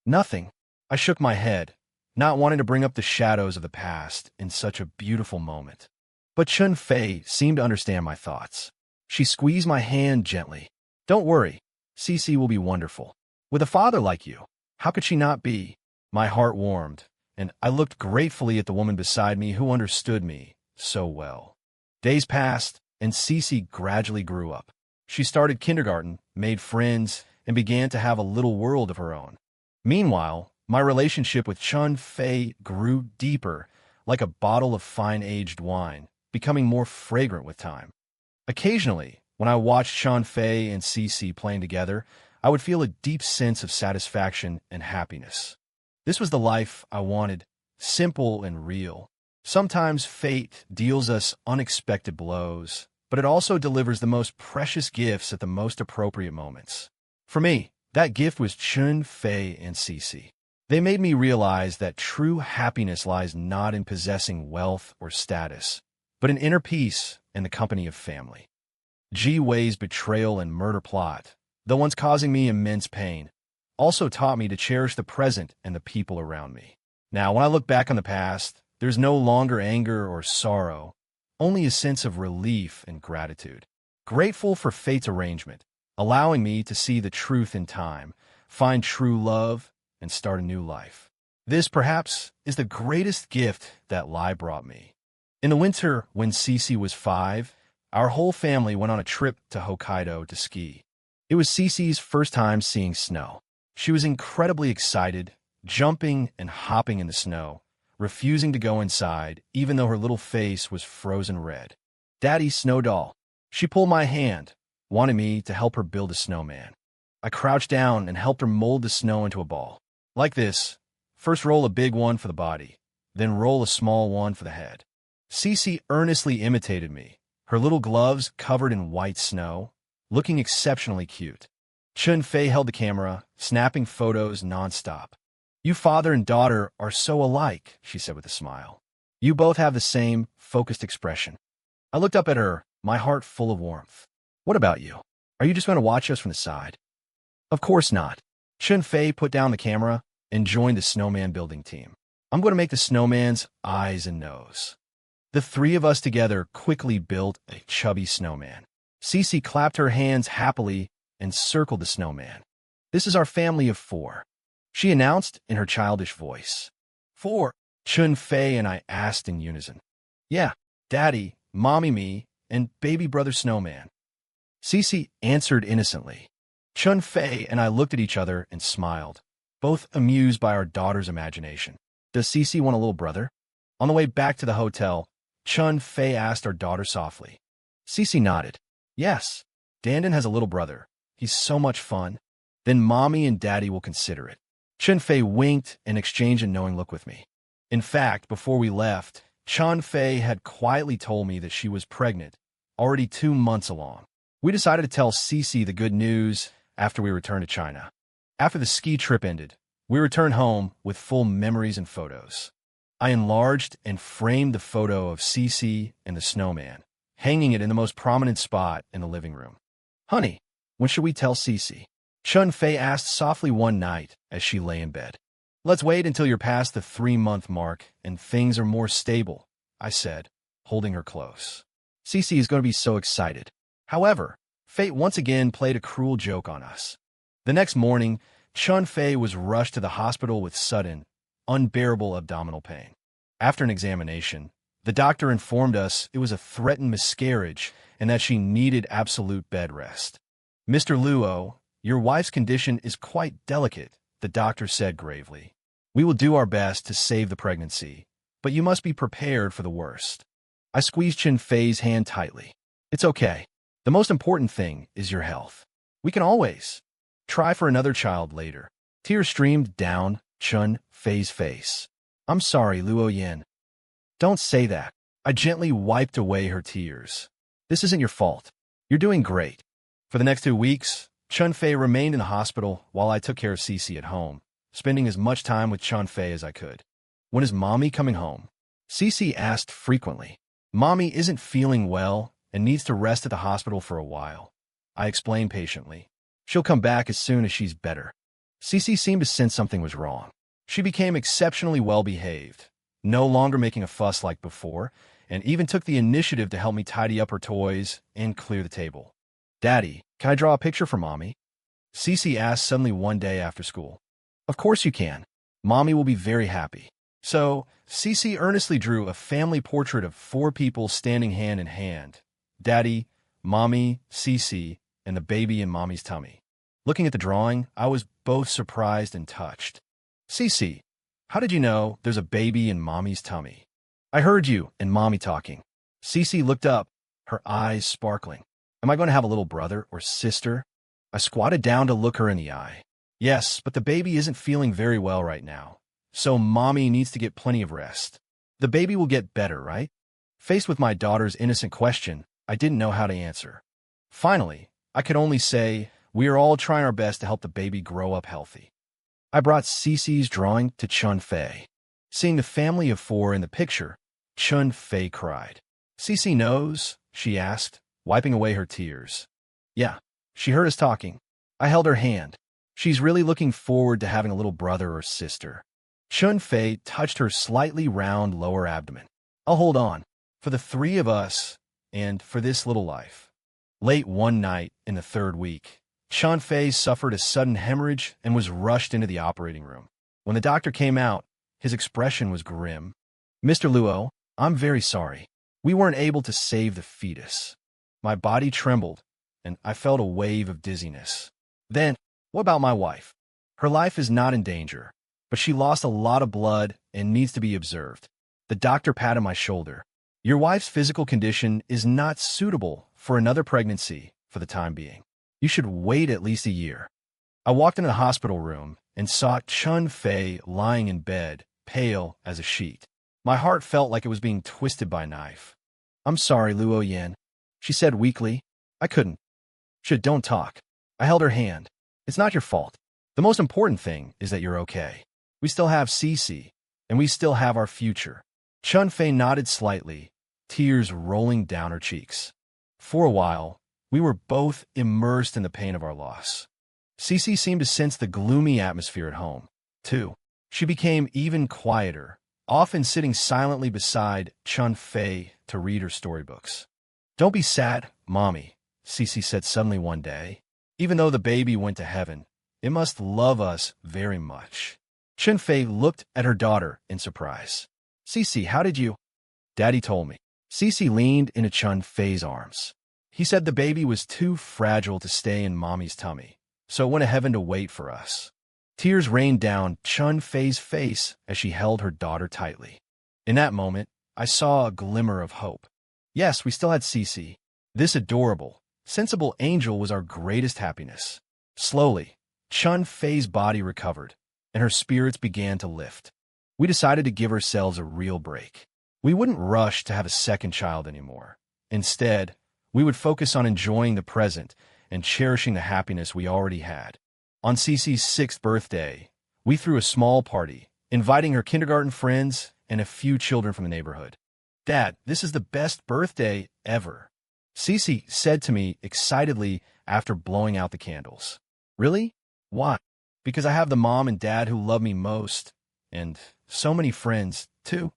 Nothing. I shook my head, not wanting to bring up the shadows of the past in such a beautiful moment. But Chun Fei seemed to understand my thoughts. She squeezed my hand gently. Don't worry, Cece will be wonderful. With a father like you, how could she not be? My heart warmed, and I looked gratefully at the woman beside me who understood me so well. Days passed, and Cece gradually grew up. She started kindergarten, made friends, and began to have a little world of her own. Meanwhile, my relationship with Chun Fei grew deeper, like a bottle of fine-aged wine, becoming more fragrant with time. Occasionally, when I watched Chun Fei and Cece playing together, I would feel a deep sense of satisfaction and happiness. This was the life I wanted, simple and real. Sometimes fate deals us unexpected blows, but it also delivers the most precious gifts at the most appropriate moments. For me, that gift was Chun Fei and Cece. They made me realize that true happiness lies not in possessing wealth or status, but in inner peace and the company of family. Ji Wei's betrayal and murder plot, though once causing me immense pain, also taught me to cherish the present and the people around me. Now, when I look back on the past, there's no longer anger or sorrow, only a sense of relief and gratitude. Grateful for fate's arrangement, allowing me to see the truth in time, find true love, and start a new life. This, perhaps, is the greatest gift that life brought me. In the winter, when Cece was 5, our whole family went on a trip to Hokkaido to ski. It was Cece's first time seeing snow. She was incredibly excited, jumping and hopping in the snow, refusing to go inside, even though her little face was frozen red. Daddy, snow doll. She pulled my hand, wanting me to help her build a snowman. I crouched down and helped her mold the snow into a ball. Like this, first roll a big one for the body, then roll a small one for the head. Cece earnestly imitated me, her little gloves covered in white snow, looking exceptionally cute. Chun Fei held the camera, snapping photos nonstop. You father and daughter are so alike, she said with a smile. You both have the same, focused expression. I looked up at her, my heart full of warmth. What about you? Are you just going to watch us from the side? Of course not. Chun Fei put down the camera and joined the snowman building team. I'm going to make the snowman's eyes and nose. The three of us together quickly built a chubby snowman. Cece clapped her hands happily and circled the snowman. This is our family of 4. She announced in her childish voice. 4, Chun Fei and I asked in unison. Yeah, Daddy, Mommy me, and baby brother Snowman. Cece answered innocently. Chun Fei and I looked at each other and smiled, both amused by our daughter's imagination. Does Cece want a little brother? On the way back to the hotel, Chun Fei asked our daughter softly. Cece nodded. Yes, Dandon has a little brother. He's so much fun. Then Mommy and Daddy will consider it. Chun Fei winked and exchanged a knowing look with me. In fact, before we left, Chun Fei had quietly told me that she was pregnant, already 2 months along. We decided to tell Cece the good news after we returned to China. After the ski trip ended, we returned home with full memories and photos. I enlarged and framed the photo of Cece and the snowman, hanging it in the most prominent spot in the living room. Honey, when should we tell Cece? Chun Fei asked softly one night as she lay in bed. Let's wait until you're past the 3-month mark and things are more stable, I said, holding her close. Cece is going to be so excited. However, fate once again played a cruel joke on us. The next morning, Chun Fei was rushed to the hospital with sudden, unbearable abdominal pain. After an examination, the doctor informed us it was a threatened miscarriage and that she needed absolute bed rest. Mr. Luo, Your wife's condition is quite delicate, the doctor said gravely. We will do our best to save the pregnancy, but you must be prepared for the worst. I squeezed Chen Fei's hand tightly. It's okay. The most important thing is your health. We can always try for another child later. Tears streamed down Chen Fei's face. I'm sorry, Luo Yin. Don't say that. I gently wiped away her tears. This isn't your fault. You're doing great. For the next 2 weeks, Chen Fei remained in the hospital while I took care of Cici at home, spending as much time with Chen Fei as I could. When is Mommy coming home? Cici asked frequently. Mommy isn't feeling well and needs to rest at the hospital for a while. I explained patiently. She'll come back as soon as she's better. Cici seemed to sense something was wrong. She became exceptionally well-behaved, no longer making a fuss like before, and even took the initiative to help me tidy up her toys and clear the table. Daddy, can I draw a picture for Mommy? Cici asked suddenly one day after school. Of course you can. Mommy will be very happy. So, Cici earnestly drew a family portrait of 4 people standing hand in hand. Daddy, Mommy, Cici, and the baby in Mommy's tummy. Looking at the drawing, I was both surprised and touched. Cici, how did you know there's a baby in Mommy's tummy? I heard you and Mommy talking. Cici looked up, her eyes sparkling. Am I going to have a little brother or sister? I squatted down to look her in the eye. Yes, but the baby isn't feeling very well right now, so Mommy needs to get plenty of rest. The baby will get better, right? Faced with my daughter's innocent question, I didn't know how to answer. Finally, I could only say, we are all trying our best to help the baby grow up healthy. I brought Cici's drawing to Chen Fei. Seeing the family of 4 in the picture, Chen Fei cried. Cici knows, she asked, wiping away her tears. Yeah, she heard us talking. I held her hand. She's really looking forward to having a little brother or sister. Chen Fei touched her slightly round lower abdomen. I'll hold on, for the 3 of us, and for this little life. Late one night in the 3rd week, Chen Fei suffered a sudden hemorrhage and was rushed into the operating room. When the doctor came out, his expression was grim. Mr. Luo, I'm very sorry. We weren't able to save the fetus. My body trembled, and I felt a wave of dizziness. Then, what about my wife? Her life is not in danger, but she lost a lot of blood and needs to be observed. The doctor patted my shoulder. Your wife's physical condition is not suitable for another pregnancy for the time being. You should wait at least a year. I walked into the hospital room and saw Chen Fei lying in bed, pale as a sheet. My heart felt like it was being twisted by a knife. I'm sorry, Luo Yin, she said weakly. I couldn't. Don't talk. I held her hand. It's not your fault. The most important thing is that you're okay. We still have Cici, and we still have our future. Chen Fei nodded slightly, tears rolling down her cheeks. For a while, we were both immersed in the pain of our loss. Cici seemed to sense the gloomy atmosphere at home, too. She became even quieter, often sitting silently beside Chen Fei to read her storybooks. Don't be sad, Mommy, Cici said suddenly one day. Even though the baby went to heaven, it must love us very much. Chen Fei looked at her daughter in surprise. Cici, how did you? Daddy told me. Cici leaned into Chen Fei's arms. He said the baby was too fragile to stay in Mommy's tummy, so it went to heaven to wait for us. Tears rained down Chen Fei's face as she held her daughter tightly. In that moment, I saw a glimmer of hope. Yes, we still had Cici. This adorable, sensible angel was our greatest happiness. Slowly, Chen Fei's body recovered, and her spirits began to lift. We decided to give ourselves a real break. We wouldn't rush to have a second child anymore. Instead, we would focus on enjoying the present and cherishing the happiness we already had. On Cici's 6th birthday, we threw a small party, inviting her kindergarten friends and a few children from the neighborhood. Dad, this is the best birthday ever, Cici said to me excitedly after blowing out the candles. Really? Why? Because I have the mom and dad who love me most, and so many friends, too.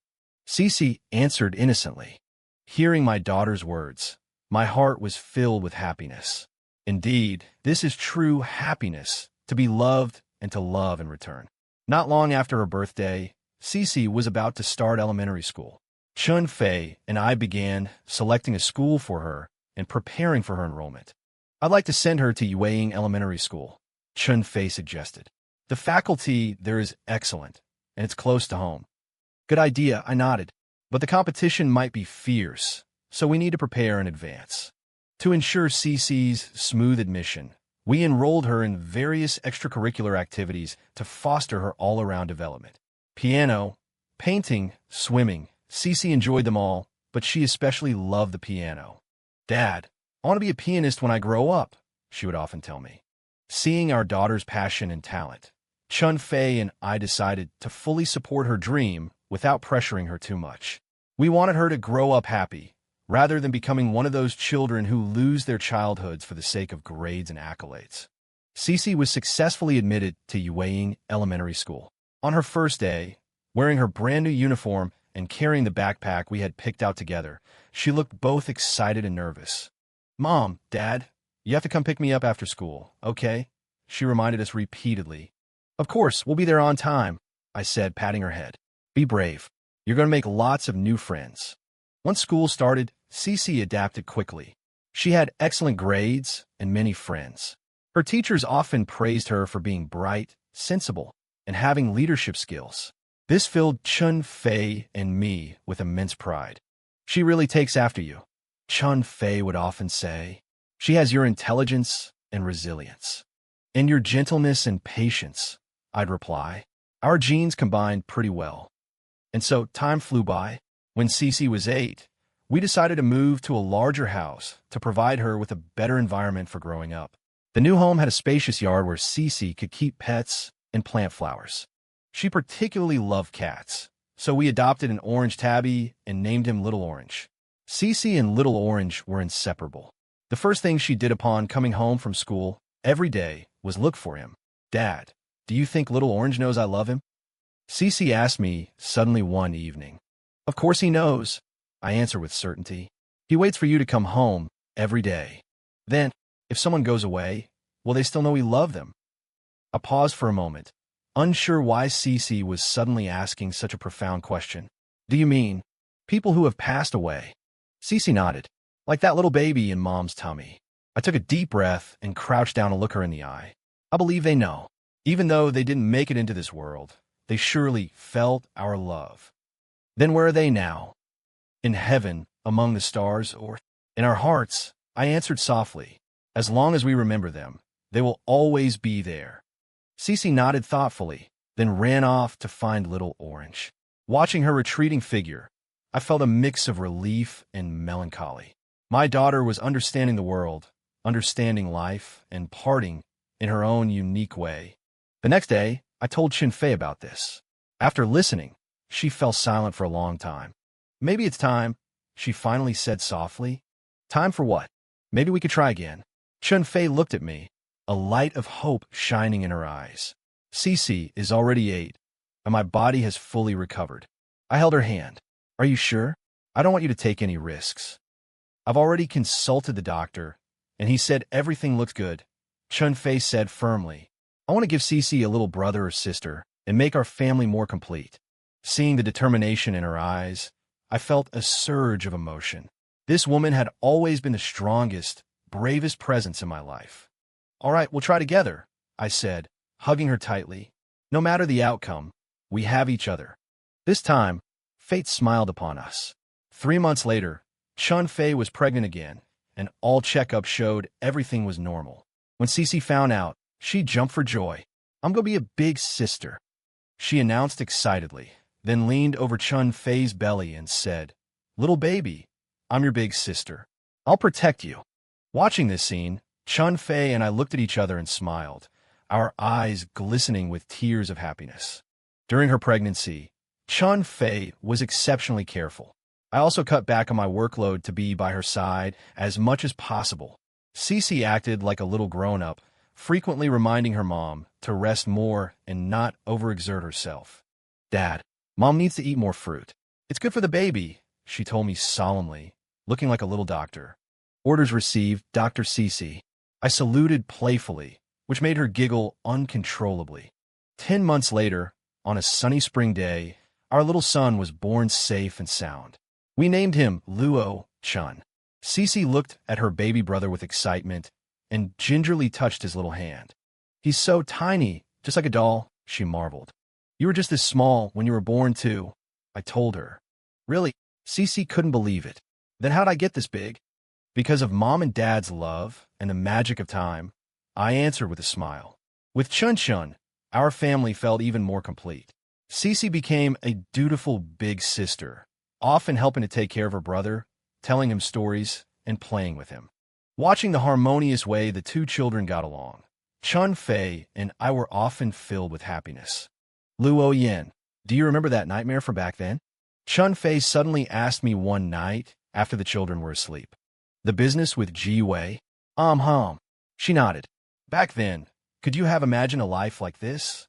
Cici answered innocently. Hearing my daughter's words, my heart was filled with happiness. Indeed, this is true happiness, to be loved and to love in return. Not long after her birthday, Cici was about to start elementary school. Chen Fei and I began selecting a school for her and preparing for her enrollment. I'd like to send her to Yueying Elementary School, Chun Fei suggested. The faculty there is excellent, and it's close to home. Good idea, I nodded. But the competition might be fierce, so we need to prepare in advance. To ensure Cece's smooth admission, we enrolled her in various extracurricular activities to foster her all-around development. Piano, painting, swimming. Cece enjoyed them all, but she especially loved the piano. Dad, I want to be a pianist when I grow up, she would often tell me. Seeing our daughter's passion and talent, Chun Fei and I decided to fully support her dream without pressuring her too much. We wanted her to grow up happy, rather than becoming one of those children who lose their childhoods for the sake of grades and accolades. Cece was successfully admitted to Yueying Elementary School. On her first day, wearing her brand new uniform and carrying the backpack we had picked out together, she looked both excited and nervous. Mom, Dad, you have to come pick me up after school, okay? She reminded us repeatedly. Of course, we'll be there on time, I said, patting her head. Be brave. You're going to make lots of new friends. Once school started, Cece adapted quickly. She had excellent grades and many friends. Her teachers often praised her for being bright, sensible, and having leadership skills. This filled Chun Fei and me with immense pride. She really takes after you, Chun Fei would often say. She has your intelligence and resilience. And your gentleness and patience, I'd reply. Our genes combined pretty well. And so time flew by. When Cece was 8, we decided to move to a larger house to provide her with a better environment for growing up. The new home had a spacious yard where Cece could keep pets and plant flowers. She particularly loved cats, so we adopted an orange tabby and named him Little Orange. Cece and Little Orange were inseparable. The first thing she did upon coming home from school every day was look for him. Dad, do you think Little Orange knows I love him? Cece asked me suddenly one evening. Of course he knows, I answer with certainty. He waits for you to come home every day. Then, if someone goes away, will they still know we love them? I paused for a moment, unsure why Cece was suddenly asking such a profound question. Do you mean people who have passed away? Cece nodded, like that little baby in Mom's tummy. I took a deep breath and crouched down to look her in the eye. I believe they know. Even though they didn't make it into this world, they surely felt our love. Then where are they now? In heaven, among the stars, or in our hearts? I answered softly. As long as we remember them, they will always be there. Cece nodded thoughtfully, then ran off to find Little Orange. Watching her retreating figure, I felt a mix of relief and melancholy. My daughter was understanding the world, understanding life, and parting in her own unique way. The next day, I told Chun Fei about this. After listening, she fell silent for a long time. Maybe it's time, she finally said softly. Time for what? Maybe we could try again. Chun Fei looked at me, a light of hope shining in her eyes. Cece is already 8, and my body has fully recovered. I held her hand. Are you sure? I don't want you to take any risks. I've already consulted the doctor, and he said everything looked good. Chun Fei said firmly. I want to give Cece a little brother or sister and make our family more complete. Seeing the determination in her eyes, I felt a surge of emotion. This woman had always been the strongest, bravest presence in my life. All right, we'll try together, I said, hugging her tightly. No matter the outcome, we have each other. This time, fate smiled upon us. 3 months later, Chun Fei was pregnant again, and all checkups showed everything was normal. When Cece found out, she jumped for joy. I'm going to be a big sister, she announced excitedly, then leaned over Chun Fei's belly and said, Little baby, I'm your big sister. I'll protect you. Watching this scene, Chun Fei and I looked at each other and smiled, our eyes glistening with tears of happiness. During her pregnancy, Chun Fei was exceptionally careful. I also cut back on my workload to be by her side as much as possible. Cece acted like a little grown-up, frequently reminding her mom to rest more and not overexert herself. Dad, Mom needs to eat more fruit. It's good for the baby, she told me solemnly, looking like a little doctor. Orders received, Dr. Cece. I saluted playfully, which made her giggle uncontrollably. 10 months later, on a sunny spring day, our little son was born safe and sound. We named him Luo Chun. Cece looked at her baby brother with excitement, and gingerly touched his little hand. He's so tiny, just like a doll, she marveled. You were just this small when you were born, too, I told her. Really? Cece couldn't believe it. Then how'd I get this big? Because of Mom and Dad's love and the magic of time, I answered with a smile. With Chun Chun, our family felt even more complete. Cece became a dutiful big sister, often helping to take care of her brother, telling him stories, and playing with him. Watching the harmonious way the two children got along, Chun Fei and I were often filled with happiness. Luo Yin, do you remember that nightmare from back then? Chun Fei suddenly asked me one night after the children were asleep. The business with Ji Wei? She nodded. Back then, could you have imagined a life like this?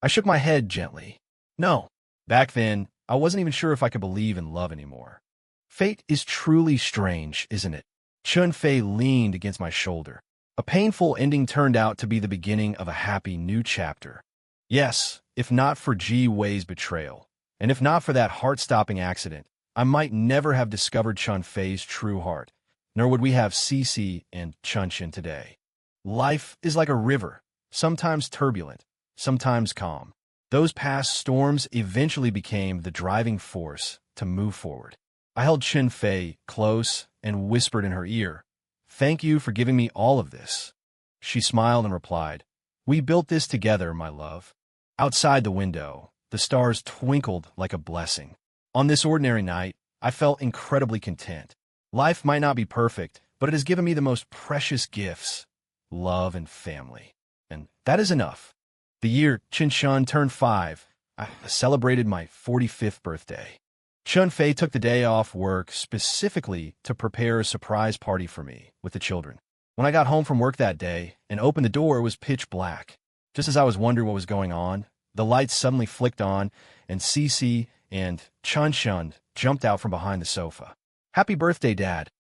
I shook my head gently. No. Back then, I wasn't even sure if I could believe in love anymore. Fate is truly strange, isn't it? Chun Fei leaned against my shoulder. A painful ending turned out to be the beginning of a happy new chapter. Yes, if not for Ji Wei's betrayal, and if not for that heart-stopping accident, I might never have discovered Chun Fei's true heart, nor would we have Cece and Chun Chin today. Life is like a river, sometimes turbulent, sometimes calm. Those past storms eventually became the driving force to move forward. I held Chun Fei close and whispered in her ear, "Thank you for giving me all of this." She smiled and replied, "We built this together, my love." Outside the window, the stars twinkled like a blessing. On this ordinary night, I felt incredibly content. Life might not be perfect, but it has given me the most precious gifts, love and family. And that is enough. The year Chun Chun turned 5, I celebrated my 45th birthday. Chun Fei took the day off work specifically to prepare a surprise party for me with the children. When I got home from work that day and opened the door, it was pitch black. Just as I was wondering what was going on, the lights suddenly flicked on, and Cece and Chun Chun jumped out from behind the sofa. "Happy birthday, Dad."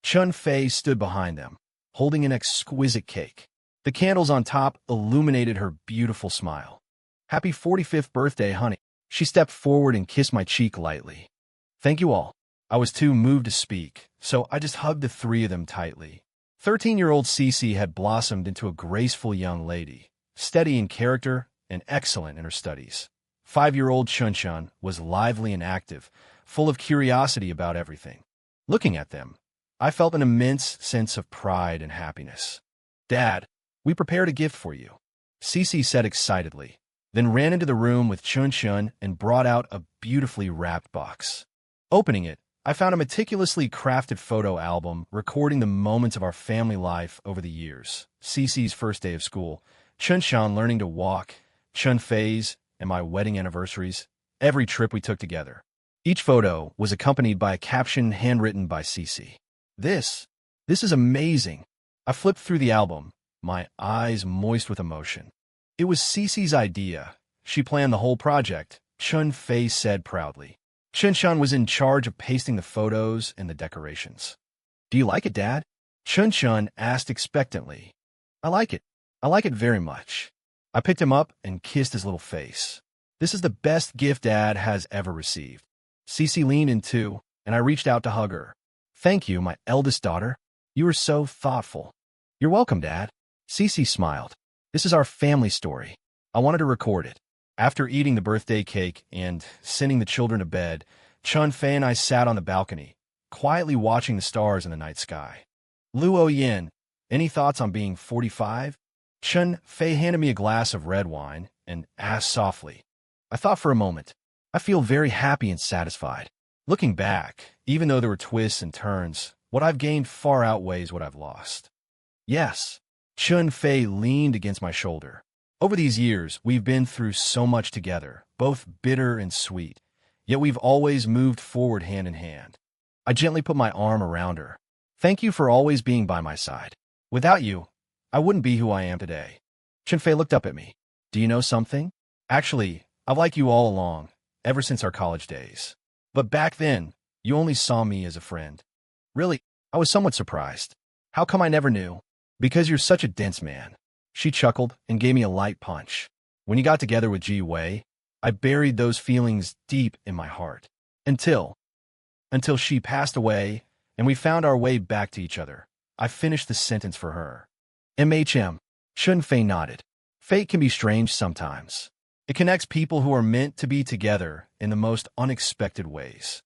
Chun Fei stood behind them, holding an exquisite cake. The candles on top illuminated her beautiful smile. "Happy 45th birthday, honey." She stepped forward and kissed my cheek lightly. "Thank you all." I was too moved to speak, so I just hugged the three of them tightly. 13-year-old Cece had blossomed into a graceful young lady, steady in character and excellent in her studies. 5-year-old Chun Chun was lively and active, full of curiosity about everything. Looking at them, I felt an immense sense of pride and happiness. "Dad, we prepared a gift for you," Cece said excitedly, then ran into the room with Chun Chun and brought out a beautifully wrapped box. Opening it, I found a meticulously crafted photo album recording the moments of our family life over the years. Cece's first day of school, Chun Chun learning to walk, Chun Fei's, and my wedding anniversaries, every trip we took together. Each photo was accompanied by a caption handwritten by Cece. This is amazing." I flipped through the album, my eyes moist with emotion. It was Cece's idea. She planned the whole project, Chun Fei said proudly. Chun Chun was in charge of pasting the photos and the decorations. "Do you like it, Dad?" Chun Chun asked expectantly. I like it. I like it very much." I picked him up and kissed his little face. "This is the best gift Dad has ever received." Cece leaned in too, and I reached out to hug her. "Thank you, my eldest daughter. You are so thoughtful." "You're welcome, Dad." Cece smiled. "This is our family story. I wanted to record it." After eating the birthday cake and sending the children to bed, Chun Fei and I sat on the balcony, quietly watching the stars in the night sky. "Luo Yin, any thoughts on being 45? Chun Fei handed me a glass of red wine and asked softly. I thought for a moment. I feel very happy and satisfied. Looking back, even though there were twists and turns, what I've gained far outweighs what I've lost. Yes. Chun Fei leaned against my shoulder. Over these years, we've been through so much together, both bitter and sweet, yet we've always moved forward hand in hand. I gently put my arm around her. Thank you for always being by my side. Without you, I wouldn't be who I am today. Chun Fei looked up at me. Do you know something? Actually, I've liked you all along, ever since our college days. But back then, you only saw me as a friend. Really, I was somewhat surprised. How come I never knew? Because you're such a dense man. She chuckled and gave me a light punch. When you got together with Ji Wei, I buried those feelings deep in my heart. Until she passed away and we found our way back to each other. I finished the sentence for her. MHM. Fei nodded. Fate can be strange sometimes. It connects people who are meant to be together in the most unexpected ways.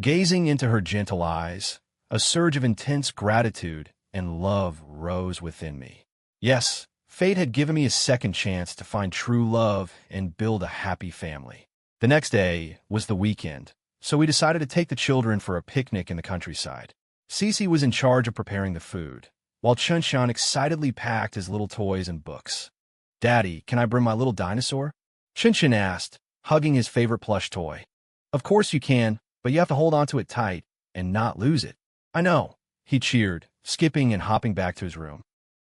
Gazing into her gentle eyes, a surge of intense gratitude and love rose within me. Yes, fate had given me a second chance to find true love and build a happy family. The next day was the weekend, so we decided to take the children for a picnic in the countryside. Cece was in charge of preparing the food, while Chun-Shan excitedly packed his little toys and books. "Daddy, can I bring my little dinosaur?" Chun-Shan asked, hugging his favorite plush toy. "Of course you can, but you have to hold onto it tight and not lose it." "I know," he cheered, skipping and hopping back to his room.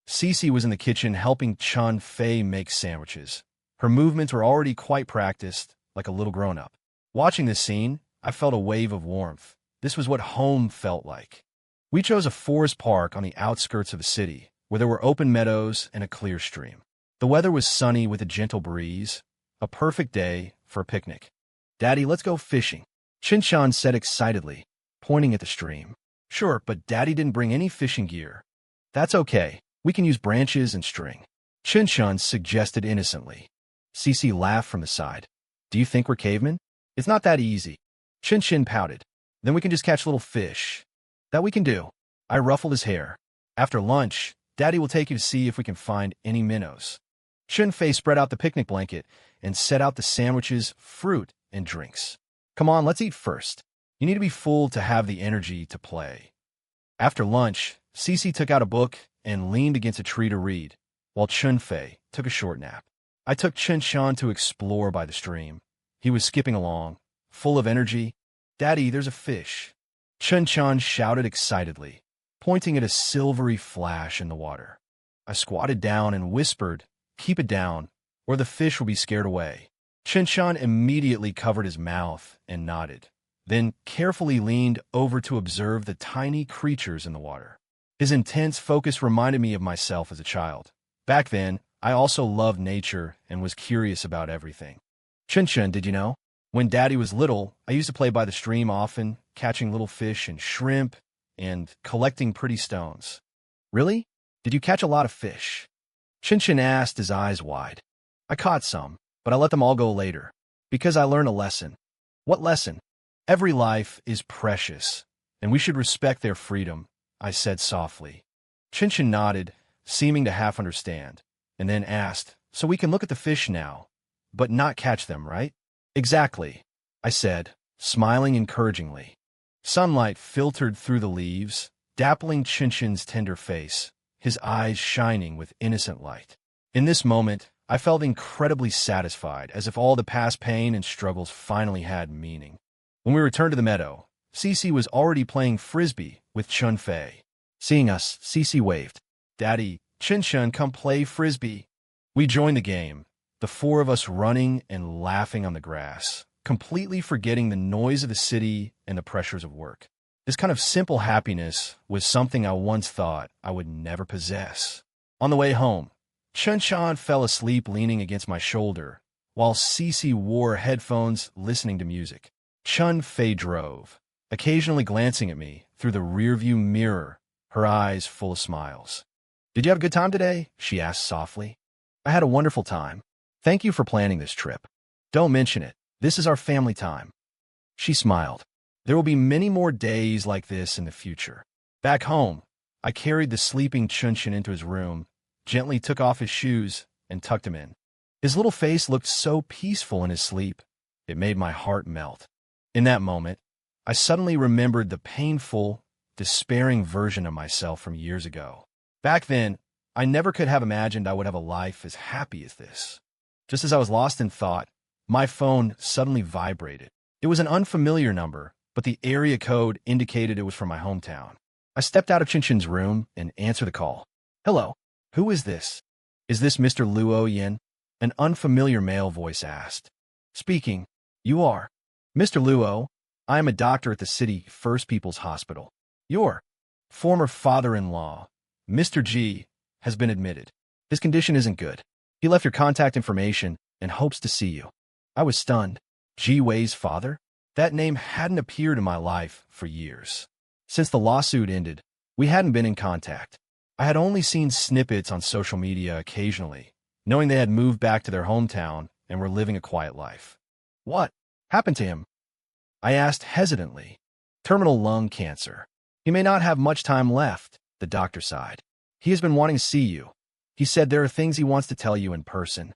Cece was in the kitchen helping Chun-Fei make sandwiches. Her movements were already quite practiced, like a little grown-up. Watching this scene, I felt a wave of warmth. This was what home felt like. We chose a forest park on the outskirts of the city, where there were open meadows and a clear stream. The weather was sunny with a gentle breeze, a perfect day for a picnic. "Daddy, let's go fishing," Chun-Shan said excitedly, pointing at the stream. "Sure, but Daddy didn't bring any fishing gear." "That's okay. We can use branches and string," Chun-Shan suggested innocently. Cece laughed from the side. "Do you think we're cavemen?" "It's not that easy." Chun-Shan pouted. "Then we can just catch little fish." "That we can do." I ruffled his hair. "After lunch, Daddy will take you to see if we can find any minnows." Chun-Fei spread out the picnic blanket and set out the sandwiches, fruit, and drinks. "Come on, let's eat first. You need to be full to have the energy to play." After lunch, Cece took out a book and leaned against a tree to read, while Chun-Fei took a short nap. I took Chun-Shan to explore by the stream. He was skipping along, full of energy. "Daddy, there's a fish," Chun-Shan shouted excitedly, pointing at a silvery flash in the water. I squatted down and whispered, "Keep it down, or the fish will be scared away." Chun-Shan immediately covered his mouth and nodded, then carefully leaned over to observe the tiny creatures in the water. His intense focus reminded me of myself as a child. Back then, I also loved nature and was curious about everything. "Chun-Shan, did you know? When Daddy was little, I used to play by the stream often, catching little fish and shrimp and collecting pretty stones." "Really? Did you catch a lot of fish?" Chun-Shan asked, his eyes wide. "I caught some, but I let them all go later, because I learned a lesson." "What lesson?" "Every life is precious, and we should respect their freedom," I said softly. Chun-Shan nodded, seeming to half understand, and then asked, "So we can look at the fish now, but not catch them, right?" "Exactly," I said, smiling encouragingly. Sunlight filtered through the leaves, dappling Chun-Shan's tender face, his eyes shining with innocent light. In this moment, I felt incredibly satisfied, as if all the past pain and struggles finally had meaning. When we returned to the meadow, Cece was already playing frisbee with Chun-Fei. Seeing us, Cece waved. "Daddy, Chun-Shan, come play frisbee." We joined the game, the four of us running and laughing on the grass, completely forgetting the noise of the city and the pressures of work. This kind of simple happiness was something I once thought I would never possess. On the way home, Chun-Shan fell asleep leaning against my shoulder, while Cece wore headphones listening to music. Chun-Fei drove, occasionally glancing at me through the rearview mirror, her eyes full of smiles. "Did you have a good time today?" she asked softly. "I had a wonderful time. Thank you for planning this trip." "Don't mention it. This is our family time." She smiled. "There will be many more days like this in the future." Back home, I carried the sleeping Chun-Shan into his room, gently took off his shoes, and tucked him in. His little face looked so peaceful in his sleep, it made my heart melt. In that moment, I suddenly remembered the painful, despairing version of myself from years ago. Back then, I never could have imagined I would have a life as happy as this. Just as I was lost in thought, my phone suddenly vibrated. It was an unfamiliar number, but the area code indicated it was from my hometown. I stepped out of Chun-Shan's room and answered the call. "Hello, who is this?" "Is this Mr. Luo Yin?" An unfamiliar male voice asked. "Speaking. You are." "Mr. Luo, I am a doctor at the city First People's Hospital. Your former father-in-law, Mr. G, has been admitted. His condition isn't good. He left your contact information and hopes to see you." I was stunned. Ji Wei's father? That name hadn't appeared in my life for years. Since the lawsuit ended, we hadn't been in contact. I had only seen snippets on social media occasionally, knowing they had moved back to their hometown and were living a quiet life. What happened to him? I asked hesitantly. Terminal lung cancer. He may not have much time left, the doctor sighed. He has been wanting to see you. He said there are things he wants to tell you in person.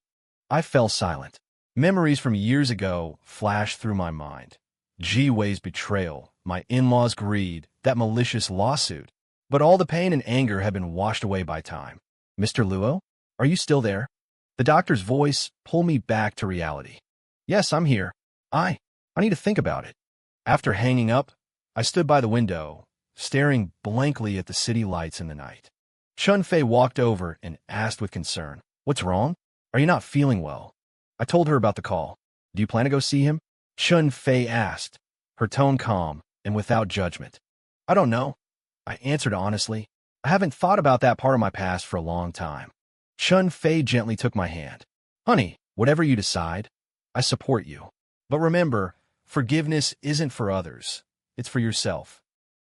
I fell silent. Memories from years ago flashed through my mind. G-Way's betrayal, my in-laws' greed, that malicious lawsuit. But all the pain and anger had been washed away by time. Mr. Luo, are you still there? The doctor's voice pulled me back to reality. Yes, I'm here. I need to think about it. After hanging up, I stood by the window, staring blankly at the city lights in the night. Chun-Fei walked over and asked with concern, "What's wrong? Are you not feeling well?" I told her about the call. "Do you plan to go see him?" Chun-Fei asked, her tone calm and without judgment. "I don't know," I answered honestly. "I haven't thought about that part of my past for a long time." Chun-Fei gently took my hand. "Honey, whatever you decide, I support you. But remember, forgiveness isn't for others. It's for yourself."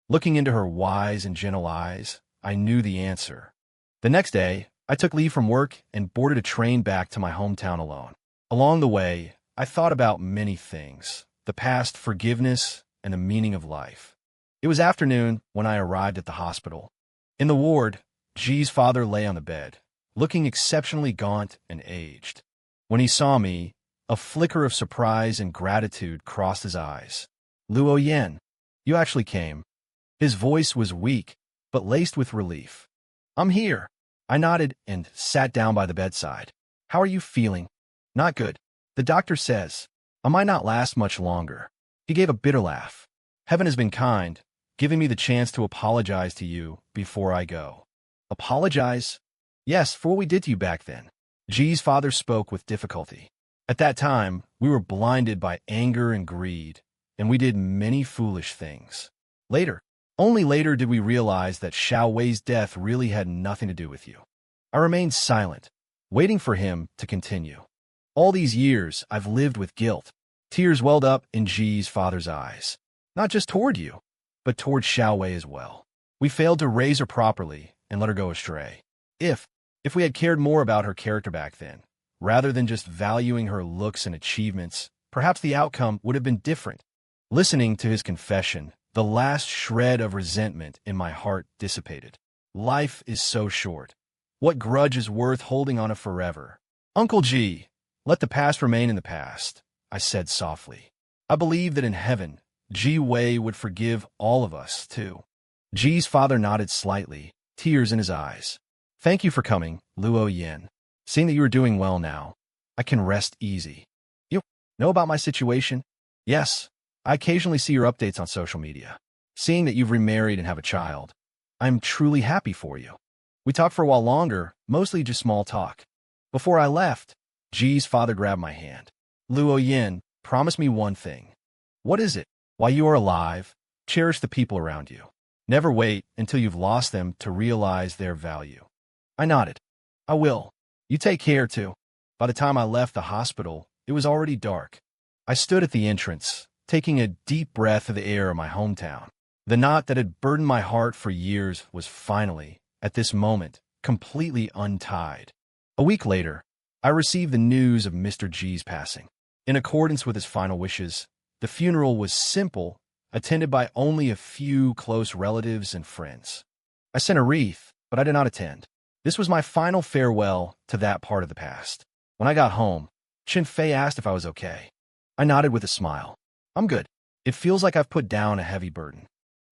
Looking into her wise and gentle eyes, I knew the answer. The next day, I took leave from work and boarded a train back to my hometown alone. Along the way, I thought about many things, the past, forgiveness, and the meaning of life. It was afternoon when I arrived at the hospital. In the ward, G's father lay on the bed, looking exceptionally gaunt and aged. When he saw me, a flicker of surprise and gratitude crossed his eyes. "Luo Yan, you actually came." His voice was weak, but laced with relief. "I'm here." I nodded and sat down by the bedside. "How are you feeling?" "Not good. The doctor says I might not last much longer." He gave a bitter laugh. "Heaven has been kind, giving me the chance to apologize to you before I go." "Apologize?" "Yes, for what we did to you back then." G's father spoke with difficulty. "At that time, we were blinded by anger and greed, and we did many foolish things. Later, only later did we realize that Xiao Wei's death really had nothing to do with you." I remained silent, waiting for him to continue. "All these years, I've lived with guilt." Tears welled up in G's father's eyes. "Not just toward you, but toward Xiao Wei as well. We failed to raise her properly and let her go astray. If we had cared more about her character back then, rather than just valuing her looks and achievements, perhaps the outcome would have been different." Listening to his confession, the last shred of resentment in my heart dissipated. Life is so short. What grudge is worth holding on to forever? "Uncle G, let the past remain in the past," I said softly. "I believe that in heaven, G Wei would forgive all of us, too." G's father nodded slightly, tears in his eyes. "Thank you for coming, Luo Yan. Seeing that you are doing well now, I can rest easy." "You know about my situation?" "Yes. I occasionally see your updates on social media. Seeing that you've remarried and have a child, I'm truly happy for you." We talked for a while longer, mostly just small talk. Before I left, G's father grabbed my hand. "Luo Yan, promise me one thing." "What is it?" "While you are alive, cherish the people around you. Never wait until you've lost them to realize their value." I nodded. "I will. You take care, too." By the time I left the hospital, it was already dark. I stood at the entrance, taking a deep breath of the air of my hometown. The knot that had burdened my heart for years was finally, at this moment, completely untied. A week later, I received the news of Mr. G's passing. In accordance with his final wishes, the funeral was simple, attended by only a few close relatives and friends. I sent a wreath, but I did not attend. This was my final farewell to that part of the past. When I got home, Chun-Fei asked if I was okay. I nodded with a smile. "I'm good. It feels like I've put down a heavy burden."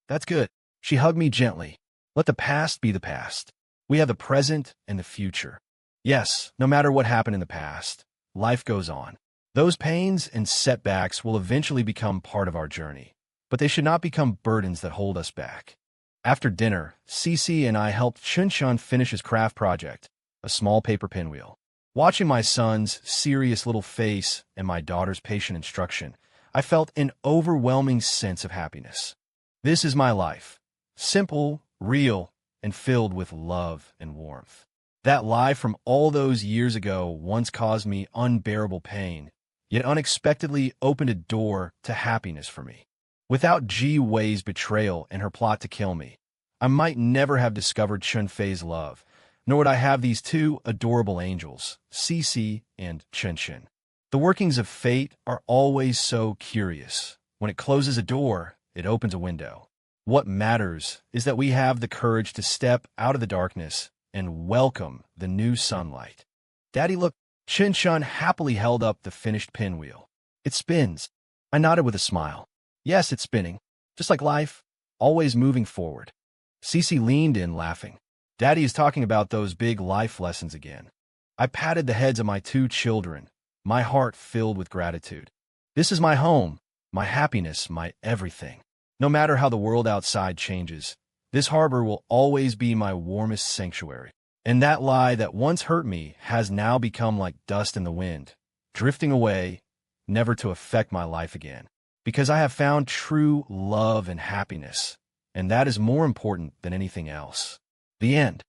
"That's good." She hugged me gently. "Let the past be the past. We have the present and the future." Yes, no matter what happened in the past, life goes on. Those pains and setbacks will eventually become part of our journey, but they should not become burdens that hold us back. After dinner, Cece and I helped Chun-Chun finish his craft project, a small paper pinwheel. Watching my son's serious little face and my daughter's patient instruction, I felt an overwhelming sense of happiness. This is my life. Simple, real, and filled with love and warmth. That lie from all those years ago once caused me unbearable pain, yet unexpectedly opened a door to happiness for me. Without Ji Wei's betrayal and her plot to kill me, I might never have discovered Chun-Fei's love, nor would I have these two adorable angels, Cece and Chen-Chen. The workings of fate are always so curious. When it closes a door, it opens a window. What matters is that we have the courage to step out of the darkness and welcome the new sunlight. Daddy, look. Chen-Chen happily held up the finished pinwheel. It spins. I nodded with a smile. Yes, it's spinning. Just like life, always moving forward. Cece leaned in, laughing. Daddy is talking about those big life lessons again. I patted the heads of my two children, my heart filled with gratitude. This is my home, my happiness, my everything. No matter how the world outside changes, this harbor will always be my warmest sanctuary. And that lie that once hurt me has now become like dust in the wind, drifting away, never to affect my life again. Because I have found true love and happiness, and that is more important than anything else. The end.